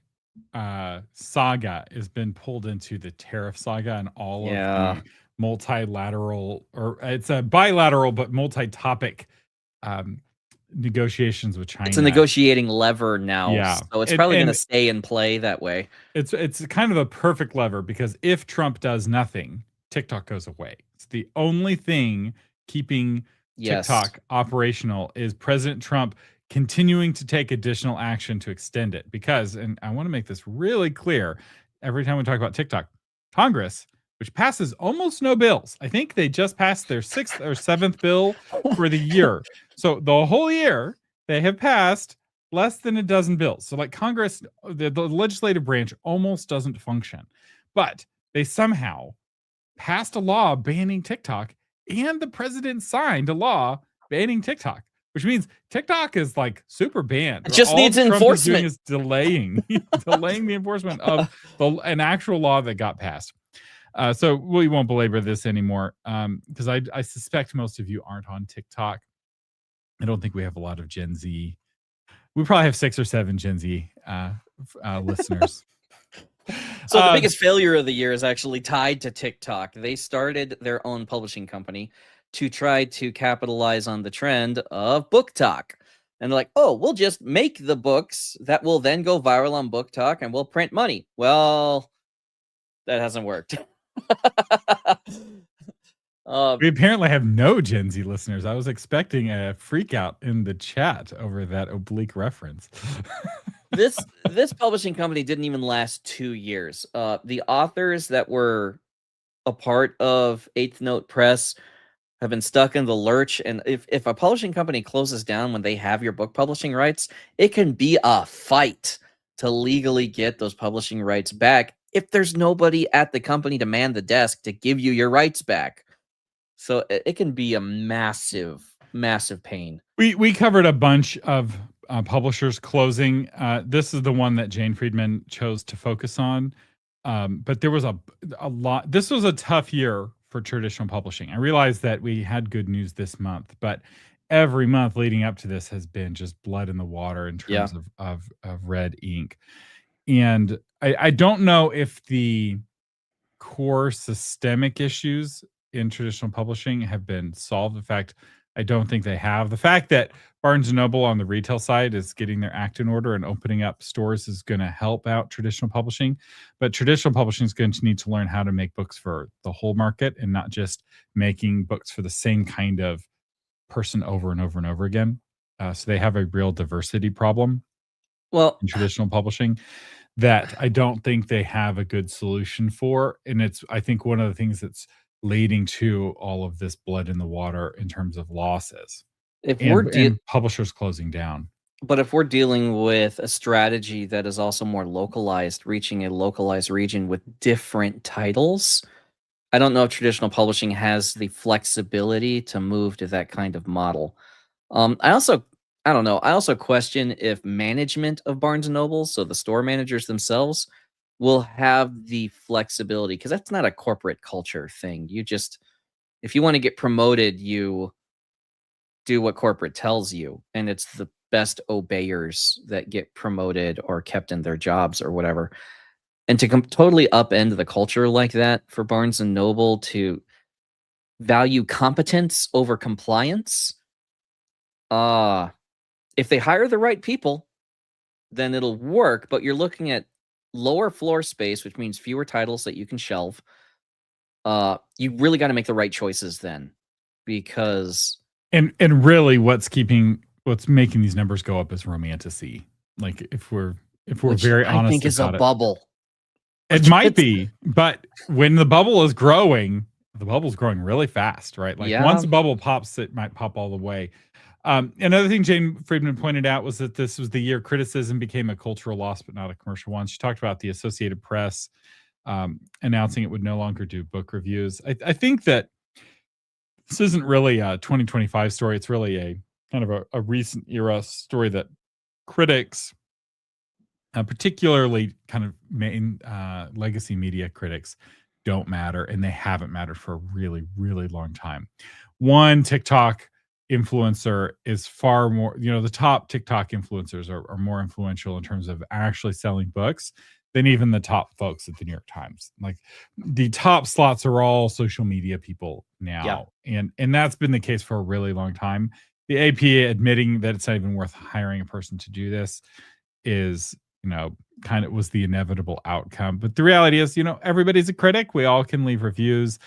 saga has been pulled into the tariff saga and all of the multilateral, or it's a bilateral but multi-topic negotiations with China. It's a negotiating lever now. Yeah. So it's probably going to stay in play that way. It's kind of a perfect lever, because if Trump does nothing, TikTok goes away. It's the only thing keeping TikTok operational is President Trump continuing to take additional action to extend it. Because, and I want to make this really clear, every time we talk about TikTok, Congress, which passes almost no bills, I think they just passed their 6th or 7th bill for the year. So the whole year they have passed less than a dozen bills. So like Congress, the legislative branch almost doesn't function, but they somehow passed a law banning TikTok, and the president signed a law banning TikTok, which means TikTok is like super banned. It just needs enforcement. Is delaying the enforcement of an actual law that got passed. So we won't belabor this anymore, because I suspect most of you aren't on TikTok. I don't think we have a lot of Gen Z. We probably have 6 or 7 Gen Z listeners. So the biggest failure of the year is actually tied to TikTok. They started their own publishing company to try to capitalize on the trend of BookTok. And they're like, oh, we'll just make the books that will then go viral on BookTok and we'll print money. Well, that hasn't worked. We apparently have no Gen Z listeners. I was expecting a freak out in the chat over that oblique reference. This publishing company didn't even last 2 years. The authors that were a part of Eighth Note Press have been stuck in the lurch. And if a publishing company closes down when they have your book publishing rights, it can be a fight to legally get those publishing rights back if there's nobody at the company to man the desk to give you your rights back. So it can be a massive, massive pain. We covered a bunch of publishers closing. This is the one that Jane Friedman chose to focus on. But there was a lot. This was a tough year for traditional publishing. I realized that we had good news this month, but every month leading up to this has been just blood in the water in terms of red ink. And I don't know if the core systemic issues in traditional publishing have been solved. In fact, I don't think they have. The fact that Barnes & Noble on the retail side is getting their act in order and opening up stores is going to help out traditional publishing. But traditional publishing is going to need to learn how to make books for the whole market and not just making books for the same kind of person over and over and over again. So they have a real diversity problem in traditional publishing that I don't think they have a good solution for. And it's, I think, one of the things that's leading to all of this blood in the water in terms of losses and publishers closing down. But if we're dealing with a strategy that is also more localized, reaching a localized region with different titles, I don't know if traditional publishing has the flexibility to move to that kind of model. I don't know. I also question if management of Barnes & Noble, so the store managers themselves, will have the flexibility, because that's not a corporate culture thing. You just, if you want to get promoted, you do what corporate tells you, and it's the best obeyers that get promoted or kept in their jobs or whatever. And to totally upend the culture like that for Barnes & Noble to value competence over compliance, if they hire the right people, then it'll work. But you're looking at lower floor space, which means fewer titles that you can shelve. You really got to make the right choices then, because and really what's making these numbers go up is romantasy. Like if we're very honest, I think is a bubble. It might be, but when the bubble is growing, the bubble's growing really fast, right? Like once the bubble pops, it might pop all the way. Another thing Jane Friedman pointed out was that this was the year criticism became a cultural loss, but not a commercial one. She talked about the Associated Press announcing it would no longer do book reviews. I think that this isn't really a 2025 story. It's really a kind of a recent era story that critics, particularly kind of main legacy media critics, don't matter, and they haven't mattered for a really, really long time. One TikTok influencer is far more, the top TikTok influencers are more influential in terms of actually selling books than even the top folks at the New York Times. Like the top slots are all social media people now. And that's been the case for a really long time. the AP admitting that it's not even worth hiring a person to do this is, kind of was the inevitable outcome. But the reality is, everybody's a critic. We all can leave reviews.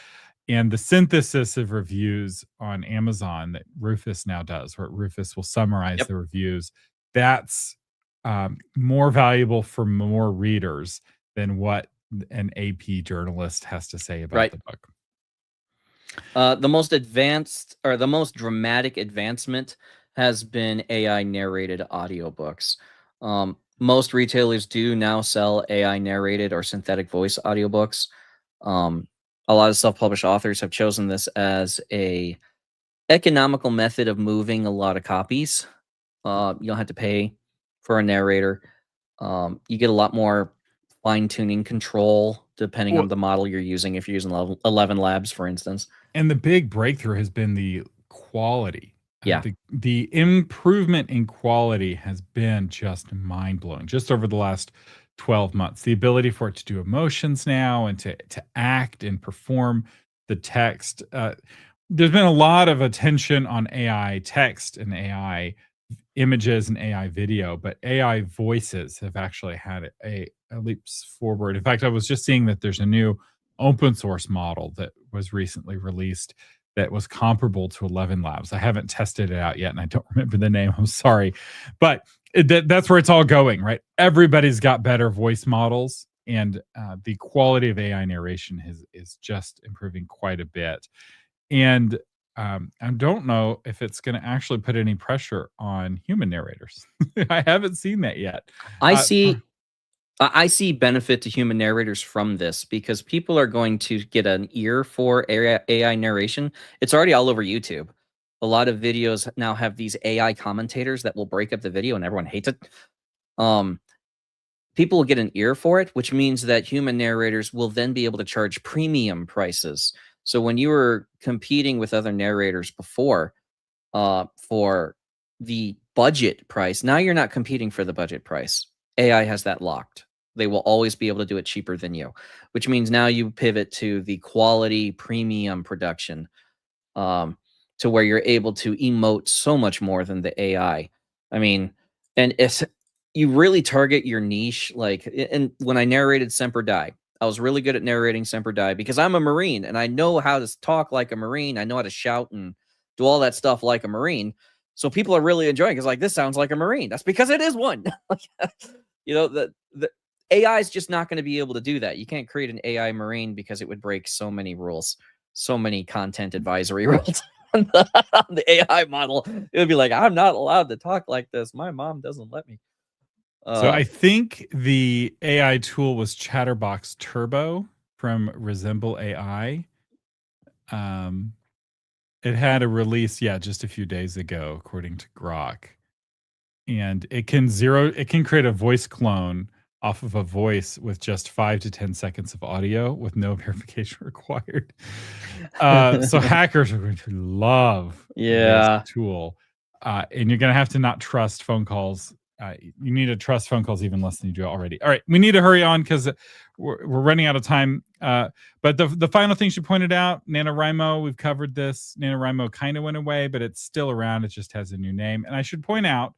And the synthesis of reviews on Amazon that Rufus now does, where Rufus will summarize the reviews, that's more valuable for more readers than what an AP journalist has to say about the book. The most advanced, or the most dramatic advancement, has been AI-narrated audiobooks. Most retailers do now sell AI-narrated or synthetic voice audiobooks. A lot of self-published authors have chosen this as a economical method of moving a lot of copies. You don't have to pay for a narrator. You get a lot more fine-tuning control depending on the model you're using. If you're using 11 Labs, for instance. And the big breakthrough has been the quality. Yeah. The improvement in quality has been just mind-blowing just over the last 12 months. The ability for it to do emotions now and to act and perform the text. There's been a lot of attention on AI text and AI images and AI video, but AI voices have actually had a leaps forward. In fact, I was just seeing that there's a new open source model that was recently released that was comparable to 11 Labs. I haven't tested it out yet, and I don't remember the name. I'm sorry. But that's where it's all going, right? Everybody's got better voice models, and the quality of AI narration is just improving quite a bit. And I don't know if it's going to actually put any pressure on human narrators. I haven't seen that yet. I see benefit to human narrators from this because people are going to get an ear for AI narration. It's already all over YouTube. A lot of videos now have these AI commentators that will break up the video and everyone hates it. People will get an ear for it, which means that human narrators will then be able to charge premium prices. So when you were competing with other narrators before for the budget price, now you're not competing for the budget price. AI has that locked. They will always be able to do it cheaper than you, which means now you pivot to the quality premium production to where you're able to emote so much more than the AI. I mean, and if you really target your niche, like, and when I narrated Semper Die, I was really good at narrating Semper Die because I'm a Marine and I know how to talk like a Marine. I know how to shout and do all that stuff like a Marine. So people are really enjoying it because, like, this sounds like a Marine. That's because it is one. The AI is just not going to be able to do that. You can't create an AI Marine because it would break so many rules, so many content advisory rules on the AI model. It would be like, I'm not allowed to talk like this. My mom doesn't let me. So I think the AI tool was Chatterbox Turbo from Resemble AI. It had a release, just a few days ago, according to Grok. And it can create a voice clone off of a voice with just 5 to 10 seconds of audio with no verification required. So hackers are going to love this tool. And you're going to have to not trust phone calls. You need to trust phone calls even less than you do already. All right, we need to hurry on because we're running out of time. But the final thing she pointed out, NaNoWriMo, we've covered this. NaNoWriMo kind of went away, but it's still around. It just has a new name. And I should point out,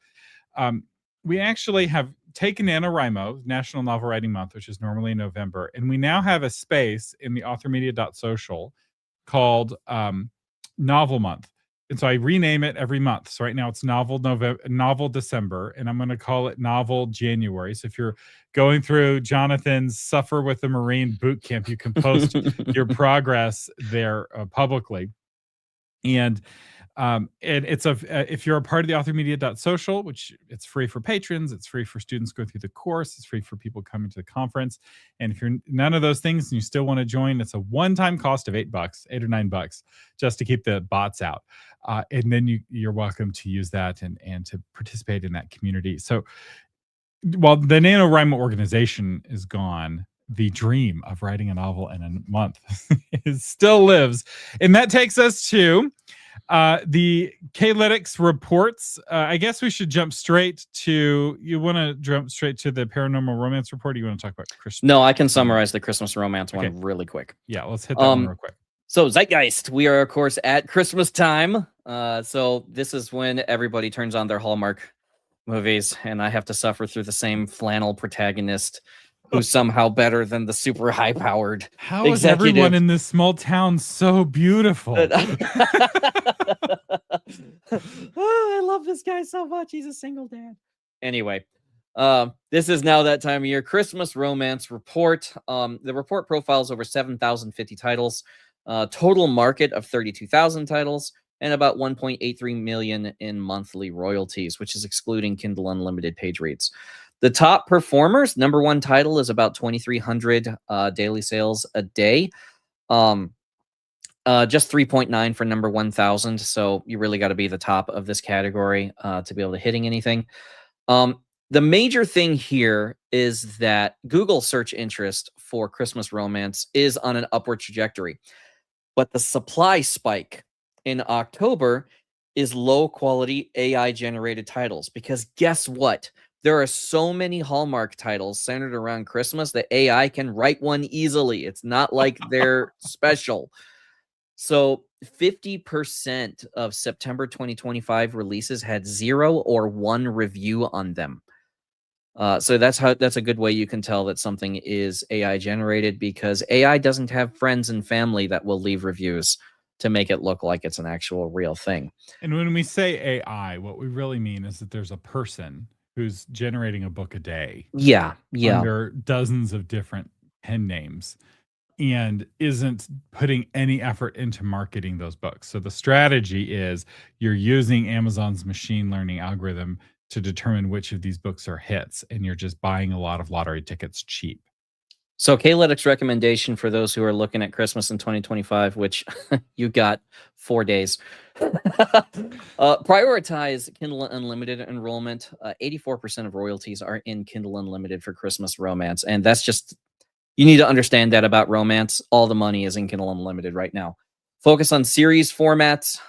we actually have taken NaNoWriMo, National Novel Writing Month, which is normally in November, and we now have a space in the authormedia.social called Novel Month. And so I rename it every month. So right now it's Novel December, and I'm going to call it Novel January. So if you're going through Jonathan's Suffer with a Marine boot camp, you can post your progress there publicly. And it's if you're a part of the authormedia.social, which it's free for patrons, it's free for students going through the course, it's free for people coming to the conference. And if you're none of those things and you still want to join, it's a one-time cost of $8 or $9 just to keep the bots out. And then you're welcome to use that and to participate in that community. So while the NaNoWriMo organization is gone, the dream of writing a novel in a month still lives. And that takes us to the K-Lytics reports. I guess we should jump straight to, you want to jump straight to the paranormal romance report, or you want to talk about Christmas? No, I can summarize the Christmas romance one really quick. Yeah, let's hit that one real quick. So Zeitgeist, we are of course at Christmas time. So this is when everybody turns on their Hallmark movies, and I have to suffer through the same flannel protagonist who's somehow better than the super high-powered How is everyone executive. in this small town so beautiful? Oh, I love this guy so much. He's a single dad. Anyway, this is now that time of year. Christmas Romance Report. The report profiles over 7,050 titles, total market of 32,000 titles, and about 1.83 million in monthly royalties, which is excluding Kindle Unlimited page reads. The top performers, number one title is about 2,300 daily sales a day. Just 3.9 for number 1,000. So you really got to be the top of this category to be able to hitting anything. The major thing here is that Google search interest for Christmas Romance is on an upward trajectory, but the supply spike in October is low quality AI generated titles, because guess what? There are so many Hallmark titles centered around Christmas that AI can write one easily. It's not like they're special. So 50% of September 2025 releases had 0 or 1 review on them. So that's a good way you can tell that something is AI generated, because AI doesn't have friends and family that will leave reviews to make it look like it's an actual real thing. And when we say AI, what we really mean is that there's a person who's generating a book a day. Yeah. Under dozens of different pen names, and isn't putting any effort into marketing those books. So the strategy is you're using Amazon's machine learning algorithm to determine which of these books are hits, and you're just buying a lot of lottery tickets cheap. So K-Lytic's recommendation for those who are looking at Christmas in 2025, which you got 4 days, prioritize Kindle Unlimited enrollment. 84% of royalties are in Kindle Unlimited for Christmas Romance. And that's just, you need to understand that about romance. All the money is in Kindle Unlimited right now. Focus on series formats.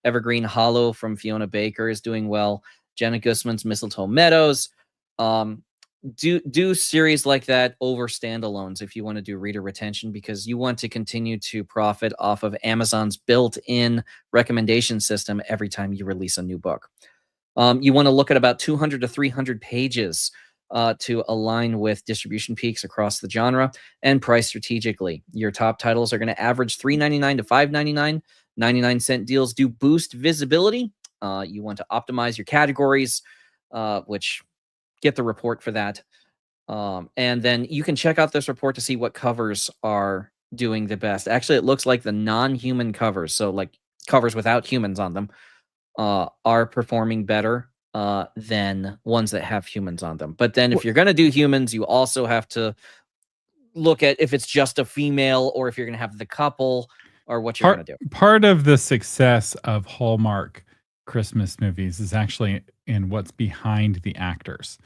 Evergreen Hollow from Fiona Baker is doing well. Jenna Gusman's Mistletoe Meadows. Do series like that over standalones if you want to do reader retention, because you want to continue to profit off of Amazon's built-in recommendation system every time you release a new book. You want to look at about 200 to 300 pages to align with distribution peaks across the genre, and price strategically. Your top titles are going to average $3.99 to $5.99. 99-cent deals do boost visibility. You want to optimize your categories, which get the report for that. And then you can check out this report to see what covers are doing the best. Actually, it looks like the non-human covers, so like covers without humans on them, are performing better than ones that have humans on them. But then if you're going to do humans, you also have to look at if it's just a female, or if you're going to have the couple, or what you're going to do. Part of the success of Hallmark Christmas movies is actually in what's behind the actors.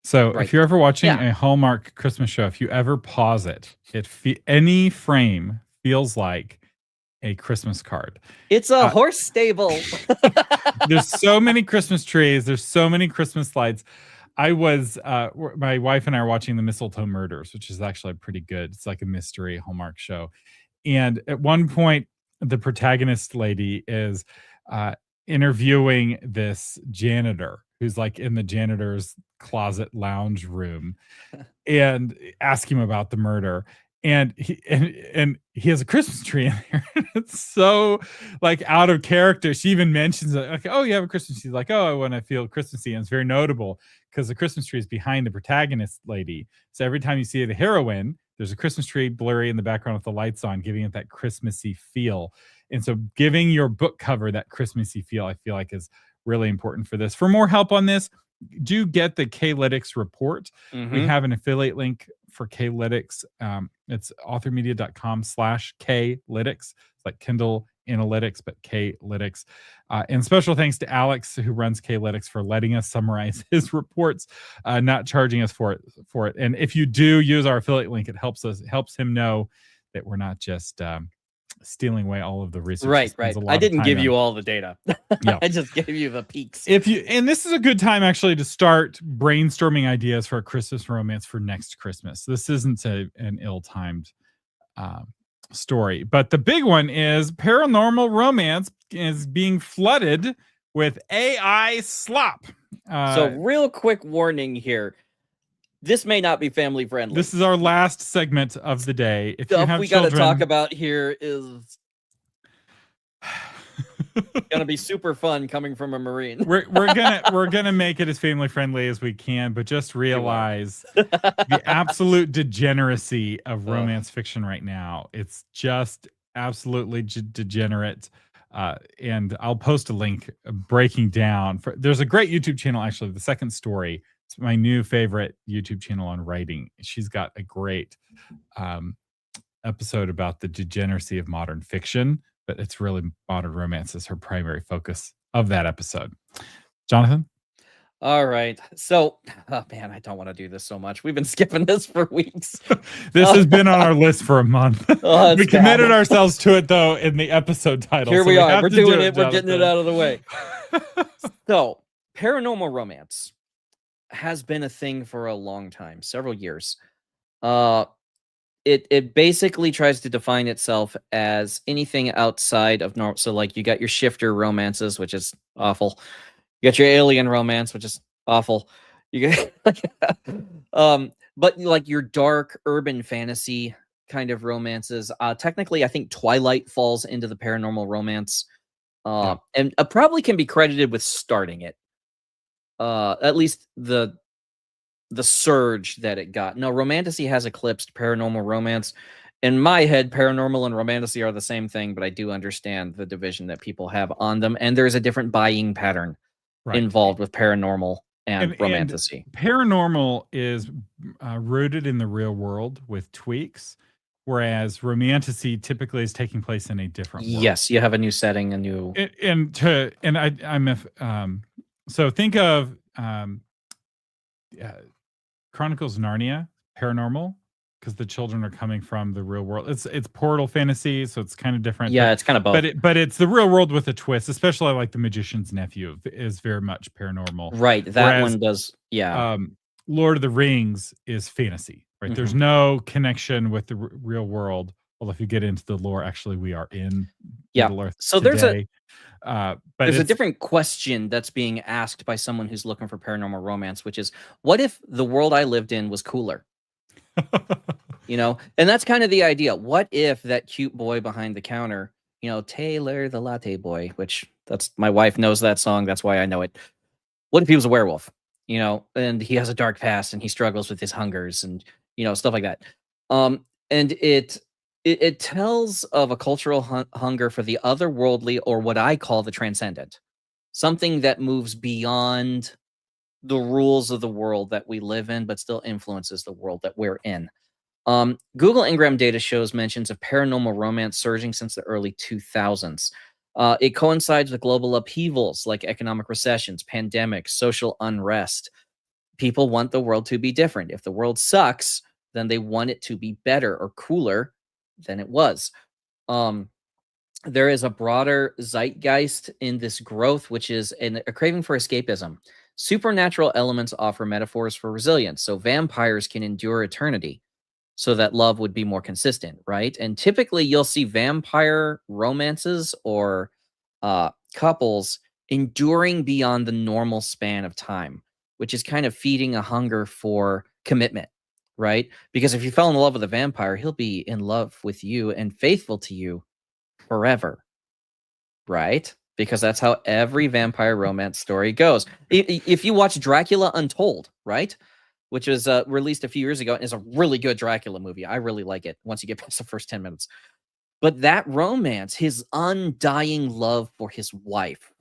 So if you're ever watching a Hallmark Christmas show, if you ever pause it, any frame feels like a Christmas card. It's a horse stable. There's so many Christmas trees. There's so many Christmas lights. My wife and I are watching The Mistletoe Murders, which is actually pretty good. It's like a mystery Hallmark show. And at one point, the protagonist lady is interviewing this janitor who's like in the janitor's closet lounge room, and ask him about the murder. And he has a Christmas tree in there. It's so like out of character. She even mentions it, like, oh, you have a Christmas. She's like, oh, I want to feel Christmassy. And it's very notable because the Christmas tree is behind the protagonist lady. So every time you see the heroine, there's a Christmas tree blurry in the background with the lights on, giving it that Christmassy feel. And so giving your book cover that Christmassy feel, I feel like, is really important for this. For more help on this, do get the K-Lytics report. We have an affiliate link for K-Lytics. It's authormedia.com/K-Lytics. It's like Kindle Analytics, but K-Lytics. And special thanks to Alex, who runs K-Lytics, for letting us summarize his reports, not charging us for it. And if you do use our affiliate link, it helps him know that we're not just stealing away all of the research. Right. I didn't give you all the data. Yeah. I just gave you the peaks. And this is a good time actually to start brainstorming ideas for a Christmas romance for next Christmas. This isn't an ill-timed story. But the big one is paranormal romance is being flooded with AI slop. So real quick warning here. This may not be family friendly. This is our last segment of the day. If you Stuff have we got to children, talk about here is gonna be super fun coming from a Marine. we're gonna make it as family friendly as we can, but just realize the absolute degeneracy of romance fiction right now. It's just absolutely degenerate. And I'll post a link breaking down. There's a great YouTube channel, actually, The Second Story. It's my new favorite YouTube channel on writing. She's got a great episode about the degeneracy of modern fiction, but it's really modern romance is her primary focus of that episode. Jonathan? All right. So, oh man, I don't want to do this so much. We've been skipping this for weeks. This has been on our list for a month. We committed ourselves to it, though, in the episode title. Here we are. We're doing it. We're getting it out of the way. So, paranormal romance has been a thing for a long time, several years. It basically tries to define itself as anything outside of normal. So, like, you got your shifter romances, which is awful. You got your alien romance, which is awful. You get, but like your dark urban fantasy kind of romances. Technically, I think Twilight falls into the paranormal romance, and probably can be credited with starting it. At least the surge that it got. No, romantasy has eclipsed paranormal romance. In my head, paranormal and romantasy are the same thing, but I do understand the division that people have on them, and there's a different buying pattern involved with paranormal and romantasy. And paranormal is rooted in the real world with tweaks, whereas romantasy typically is taking place in a different world. Yes, you have a new setting, a new so think of Chronicles of Narnia paranormal, because the children are coming from the real world. It's portal fantasy, so it's kind of different. Yeah, it's kind of both. But it's the real world with a twist, especially like The Magician's Nephew is very much paranormal. Right, that one does, yeah. Lord of the Rings is fantasy, right? There's no connection with the real world. Well, if you get into the lore, actually, we are in Middle Earth so today. There's a different question that's being asked by someone who's looking for paranormal romance, which is, what if the world I lived in was cooler? You know, and that's kind of the idea. What if that cute boy behind the counter, you know, Taylor the latte boy, which that's my wife knows that song, that's why I know it. What if he was a werewolf, you know, and he has a dark past and he struggles with his hungers and, you know, stuff like that. And it tells of a cultural hunger for the otherworldly, or what I call the transcendent, something that moves beyond the rules of the world that we live in, but still influences the world that we're in. Google Ngram data shows mentions of paranormal romance surging since the early 2000s. It coincides with global upheavals like economic recessions, pandemics, social unrest. People want the world to be different. If the world sucks, then they want it to be better or cooler than it was. There is a broader zeitgeist in this growth, which is a craving for escapism. Supernatural elements offer metaphors for resilience, so vampires can endure eternity, so that love would be more consistent, right? And typically you'll see vampire romances or couples enduring beyond the normal span of time, which is kind of feeding a hunger for commitment, right? Because if you fell in love with a vampire, he'll be in love with you and faithful to you forever, right? Because that's how every vampire romance story goes. If you watch Dracula Untold, right, which was released a few years ago, and is a really good Dracula movie. I really like it once you get past the first 10 minutes. But that romance, his undying love for his wife,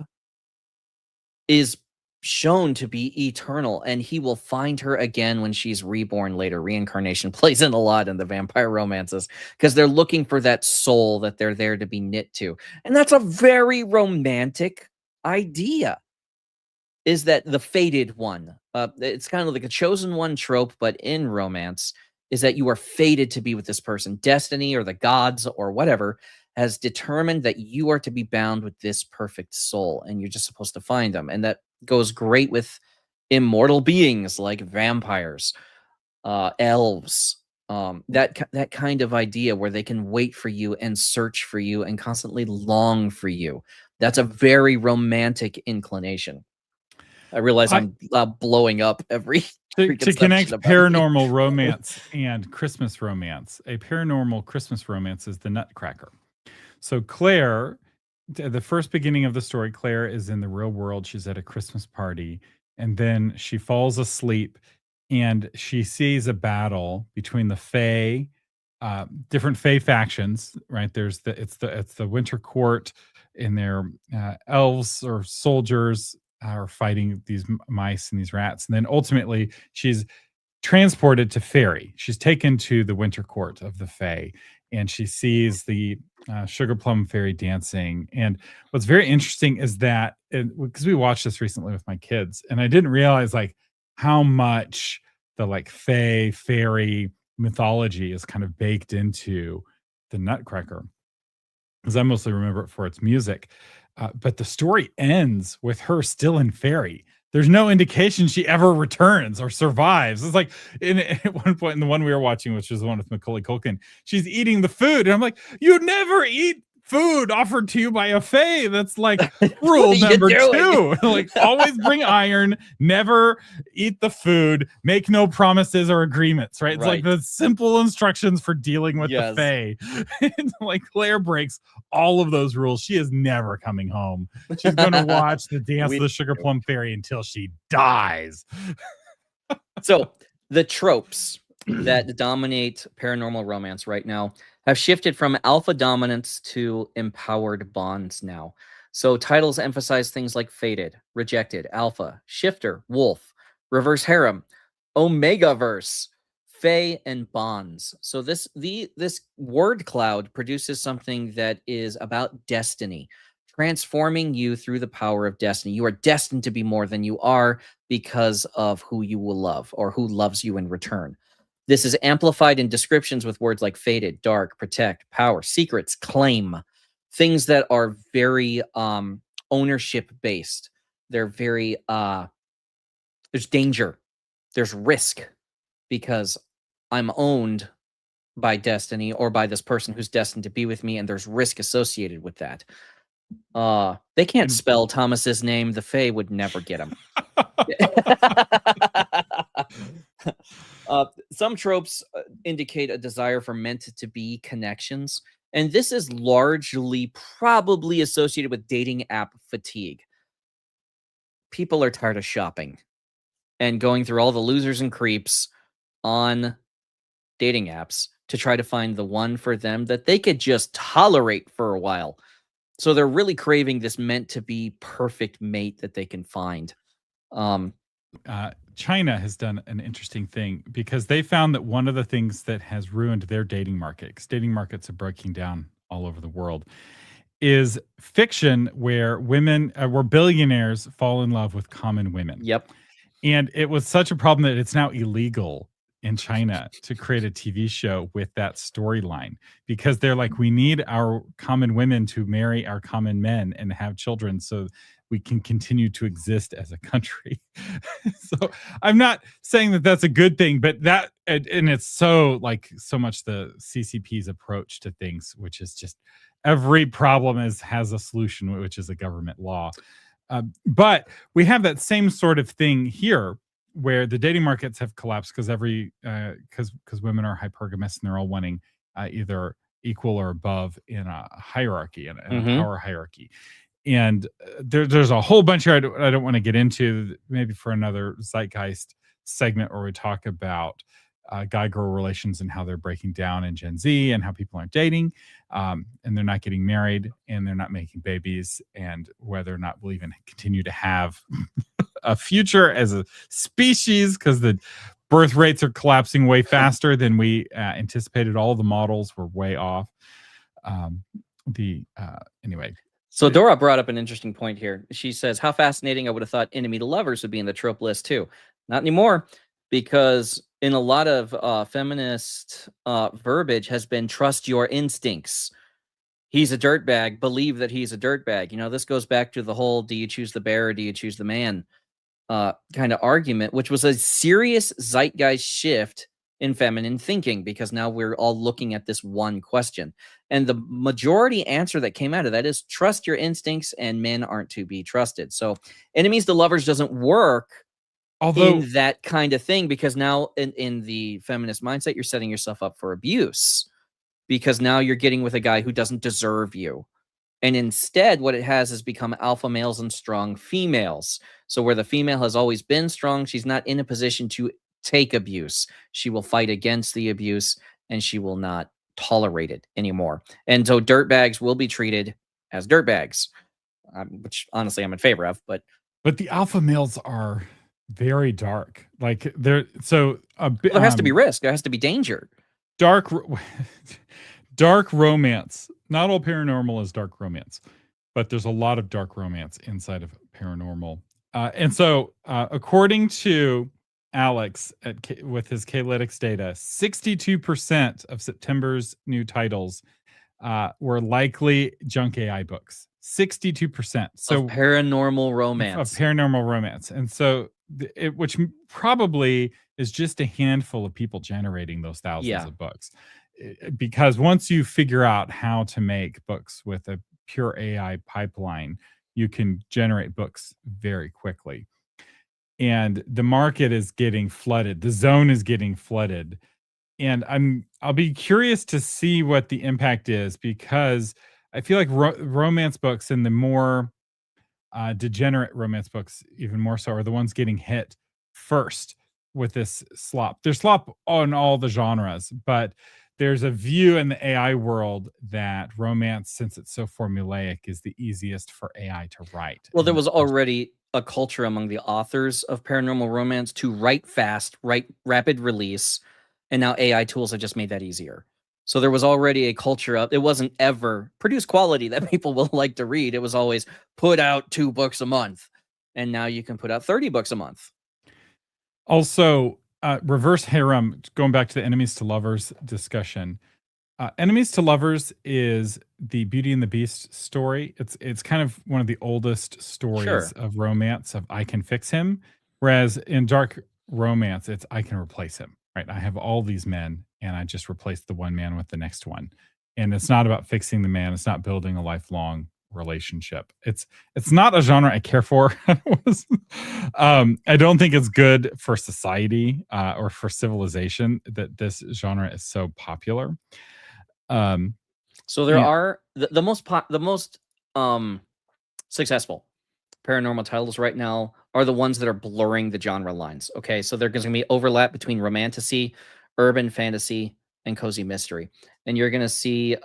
is shown to be eternal, and he will find her again when she's reborn later. Reincarnation plays in a lot in the vampire romances because they're looking for that soul that they're there to be knit to. And that's a very romantic idea, is that the fated one. It's kind of like a chosen one trope, but in romance, is that you are fated to be with this person. Destiny or the gods or whatever has determined that you are to be bound with this perfect soul, and you're just supposed to find them. And that goes great with immortal beings like vampires, elves, That kind of idea where they can wait for you and search for you and constantly long for you. That's a very romantic inclination. I realize I I'm blowing up every to preconception connect about me. paranormal romance and Christmas romance. A paranormal Christmas romance is The Nutcracker. So Claire, at the first beginning of the story, Claire is in the real world. She's at a Christmas party, and then she falls asleep, and she sees a battle between the Fae, different Fae factions. Right there's it's the Winter Court, and their elves or soldiers are fighting these mice and these rats, and then ultimately she's transported to Fairy. She's taken to the Winter Court of the Fae, and she sees the Sugar Plum Fairy dancing. And what's very interesting is that, because we watched this recently with my kids, and I didn't realize like how much the like Fae fairy mythology is kind of baked into the Nutcracker, because I mostly remember it for its music. But the story ends with her still in Fairy. There's no indication she ever returns or survives. It's like at one point in the one we were watching, which is the one with Macaulay Culkin, she's eating the food, and I'm like, you never eat food offered to you by a fae. That's like rule number 2. Like, always bring iron, never eat the food, make no promises or agreements, right? It's like the simple instructions for dealing with the fae. And like Claire breaks all of those rules. She is never coming home. She's going to watch the dance of the Sugar Plum Fairy until she dies. So the tropes that dominate paranormal romance right now have shifted from alpha dominance to empowered bonds now. So titles emphasize things like fated, rejected, alpha, shifter, wolf, reverse harem, omegaverse, fae, and bonds. So this word cloud produces something that is about destiny, transforming you through the power of destiny. You are destined to be more than you are because of who you will love or who loves you in return. This is amplified in descriptions with words like fated, dark, protect, power, secrets, claim, things that are very ownership based. They're very there's danger, there's risk, because I'm owned by destiny or by this person who's destined to be with me, and there's risk associated with that. They can't spell Thomas's name. The Fae would never get him. Some tropes indicate a desire for meant-to-be connections, and this is largely probably associated with dating app fatigue. People are tired of shopping and going through all the losers and creeps on dating apps to try to find the one for them that they could just tolerate for a while. So they're really craving this meant-to-be perfect mate that they can find. China has done an interesting thing, because they found that one of the things that has ruined their dating market, because dating markets are breaking down all over the world, is fiction where women, where billionaires fall in love with common women. Yep. And it was such a problem that it's now illegal in China to create a TV show with that storyline, because they're like, we need our common women to marry our common men and have children so we can continue to exist as a country. So I'm not saying that that's a good thing, but that, and it's so much the CCP's approach to things, which is just every problem has a solution, which is a government law. But we have that same sort of thing here, where the dating markets have collapsed because because women are hypergamous and they're all wanting either equal or above in a hierarchy, in a power hierarchy. And there's a whole bunch here I don't want to get into, maybe for another Zeitgeist segment where we talk about guy-girl relations and how they're breaking down in Gen Z, and how people aren't dating, and they're not getting married, and they're not making babies, and whether or not we'll even continue to have a future as a species, because the birth rates are collapsing way faster than we anticipated. All the models were way off. Anyway. So Dora brought up an interesting point here. She says, how fascinating. I would have thought enemy to lovers would be in the trope list too. Not anymore, because in a lot of feminist verbiage has been trust your instincts. He's a dirtbag. Believe that he's a dirtbag. You know, this goes back to the whole do you choose the bear or do you choose the man kind of argument, which was a serious zeitgeist shift in feminine thinking, because now we're all looking at this one question. And the majority answer that came out of that is trust your instincts, and men aren't to be trusted. So enemies to lovers doesn't work in that kind of thing, because now in the feminist mindset, you're setting yourself up for abuse, because now you're getting with a guy who doesn't deserve you. And instead, what it has is become alpha males and strong females. So where the female has always been strong, she's not in a position to take abuse. She will fight against the abuse, and she will not tolerate it anymore. And so dirtbags will be treated as dirtbags, which honestly I'm in favor of. But the alpha males are very dark. Like they're so there has to be risk. There has to be danger. Dark romance. Not all paranormal is dark romance, but there's a lot of dark romance inside of paranormal. And so, according to Alex with his K-Lytics data, 62% of September's new titles were likely junk AI books. 62%. So of paranormal romance. Of paranormal romance. And so, which probably is just a handful of people generating those thousands of books. Because once you figure out how to make books with a pure AI pipeline, you can generate books very quickly. And the market is getting flooded. The zone is getting flooded. And I'll be curious to see what the impact is, because I feel like romance books, and the more degenerate romance books, even more so, are the ones getting hit first with this slop. There's slop on all the genres, but there's a view in the AI world that romance, since it's so formulaic, is the easiest for AI to write. Well, there was already a culture among the authors of paranormal romance to write fast, write rapid release, and now AI tools have just made that easier. So there was already a culture of, it wasn't ever produce quality that people will like to read. It was always put out 2 books a month. And now you can put out 30 books a month. Also, reverse harem, going back to the enemies to lovers discussion. Enemies to lovers is the Beauty and the Beast story. It's kind of one of the oldest stories of romance of I can fix him. Whereas in dark romance, it's I can replace him. Right? I have all these men, and I just replace the one man with the next one. And it's not about fixing the man. It's not building a lifelong relationship. It's not a genre I care for. I don't think it's good for society or for civilization that this genre is so popular. So there are the most successful paranormal titles right now are the ones that are blurring the genre lines. Okay, so there's going to be overlap between romantasy, urban fantasy, and cozy mystery, and you're going to see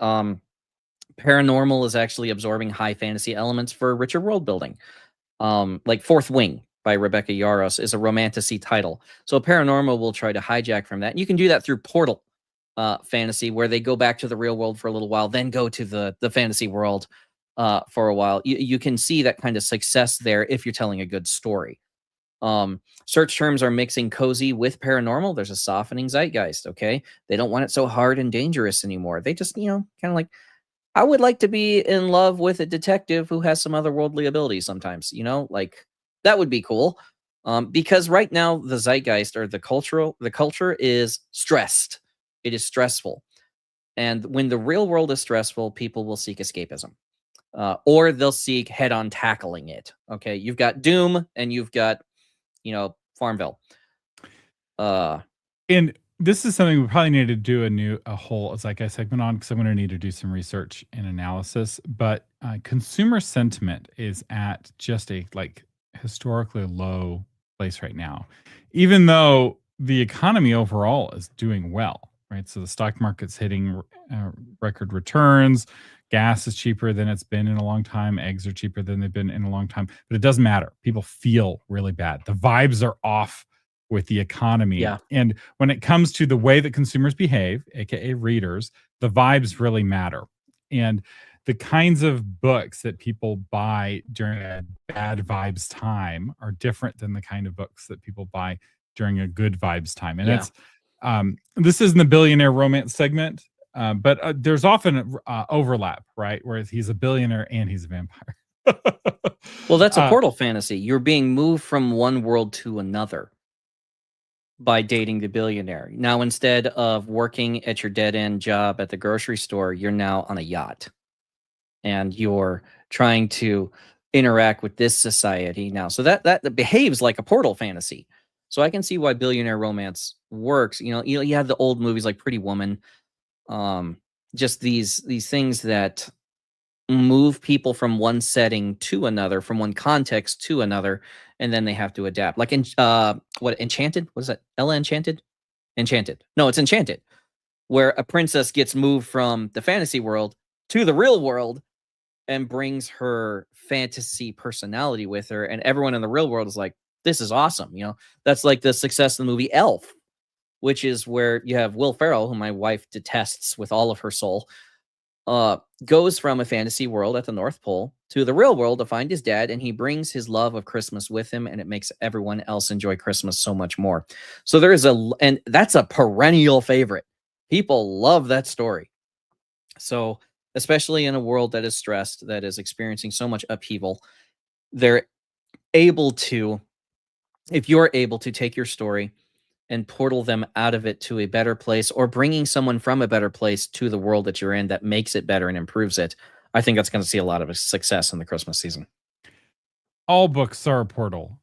paranormal is actually absorbing high fantasy elements for richer world building. Like Fourth Wing by Rebecca Yarros is a romantasy title, so paranormal will try to hijack from that. And you can do that through Portal fantasy, where they go back to the real world for a little while, then go to the fantasy world for a while. You can see that kind of success there if you're telling a good story. Search terms are mixing cozy with paranormal. There's a softening zeitgeist. Okay, they don't want it so hard and dangerous anymore. They just, kind of like, I would like to be in love with a detective who has some otherworldly abilities sometimes, like that would be cool. Because right now the zeitgeist or the culture is stressed. It is stressful. And when the real world is stressful, people will seek escapism. Or they'll seek head-on tackling it. Okay, you've got Doom and you've got, Farmville. And this is something we probably need to do a whole zeitgeist segment on, because I'm going to need to do some research and analysis. But consumer sentiment is at just a historically low place right now, even though the economy overall is doing well. Right, so the stock market's hitting record returns. Gas is cheaper than it's been in a long time. Eggs are cheaper than they've been in a long time. But it doesn't matter. People feel really bad. The vibes are off with the economy. Yeah. And when it comes to the way that consumers behave, aka readers, the vibes really matter. And the kinds of books that people buy during a bad vibes time are different than the kind of books that people buy during a good vibes time. And it's this isn't the billionaire romance segment, but there's often overlap, right? Whereas he's a billionaire and he's a vampire. Well, that's a portal fantasy. You're being moved from one world to another. by dating the billionaire. Now, instead of working at your dead-end job at the grocery store, you're now on a yacht. And you're trying to interact with this society now. So that behaves like a Portal fantasy. So I can see why billionaire romance works. You have the old movies like Pretty Woman, just these things that move people from one setting to another, from one context to another, and then they have to adapt. Like in Enchanted? What is that? Ella Enchanted? Enchanted. No, it's Enchanted, where a princess gets moved from the fantasy world to the real world and brings her fantasy personality with her, and everyone in the real world is like, this is awesome. That's like the success of the movie Elf, which is where you have Will Ferrell, who my wife detests with all of her soul, goes from a fantasy world at the North Pole to the real world to find his dad, and he brings his love of Christmas with him, and it makes everyone else enjoy Christmas so much more. So and that's a perennial favorite. People love that story. So especially in a world that is stressed, that is experiencing so much upheaval, they're able to, if you're able to take your story and portal them out of it to a better place, or bringing someone from a better place to the world that you're in that makes it better and improves it, I think that's going to see a lot of success in the Christmas season. All books are a portal,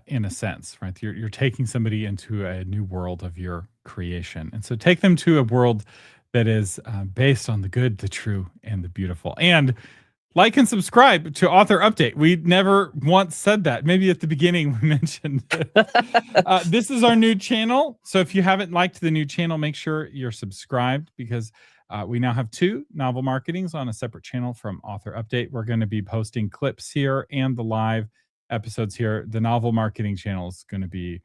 in a sense, right? You're taking somebody into a new world of your creation. And so take them to a world that is based on the good, the true, and the beautiful. And like and subscribe to Author Update. We never once said that. Maybe at the beginning we mentioned it. This is our new channel. So if you haven't liked the new channel, make sure you're subscribed, because we now have 2 novel marketings on a separate channel from Author Update. We're going to be posting clips here and the live episodes here. The novel marketing channel is going to be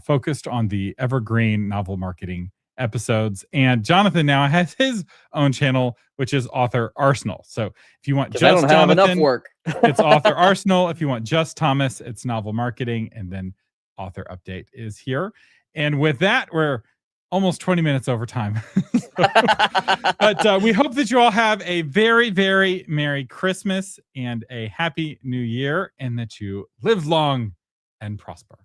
focused on the evergreen novel marketing episodes, and Jonathan now has his own channel, which is Author Arsenal. So if you want just Jonathan, have enough work. it's Author Arsenal. If you want just Thomas, it's novel marketing, and then Author Update is here. And with that, we're almost 20 minutes over time. But we hope that you all have a very, very Merry Christmas and a Happy New Year, and that you live long and prosper.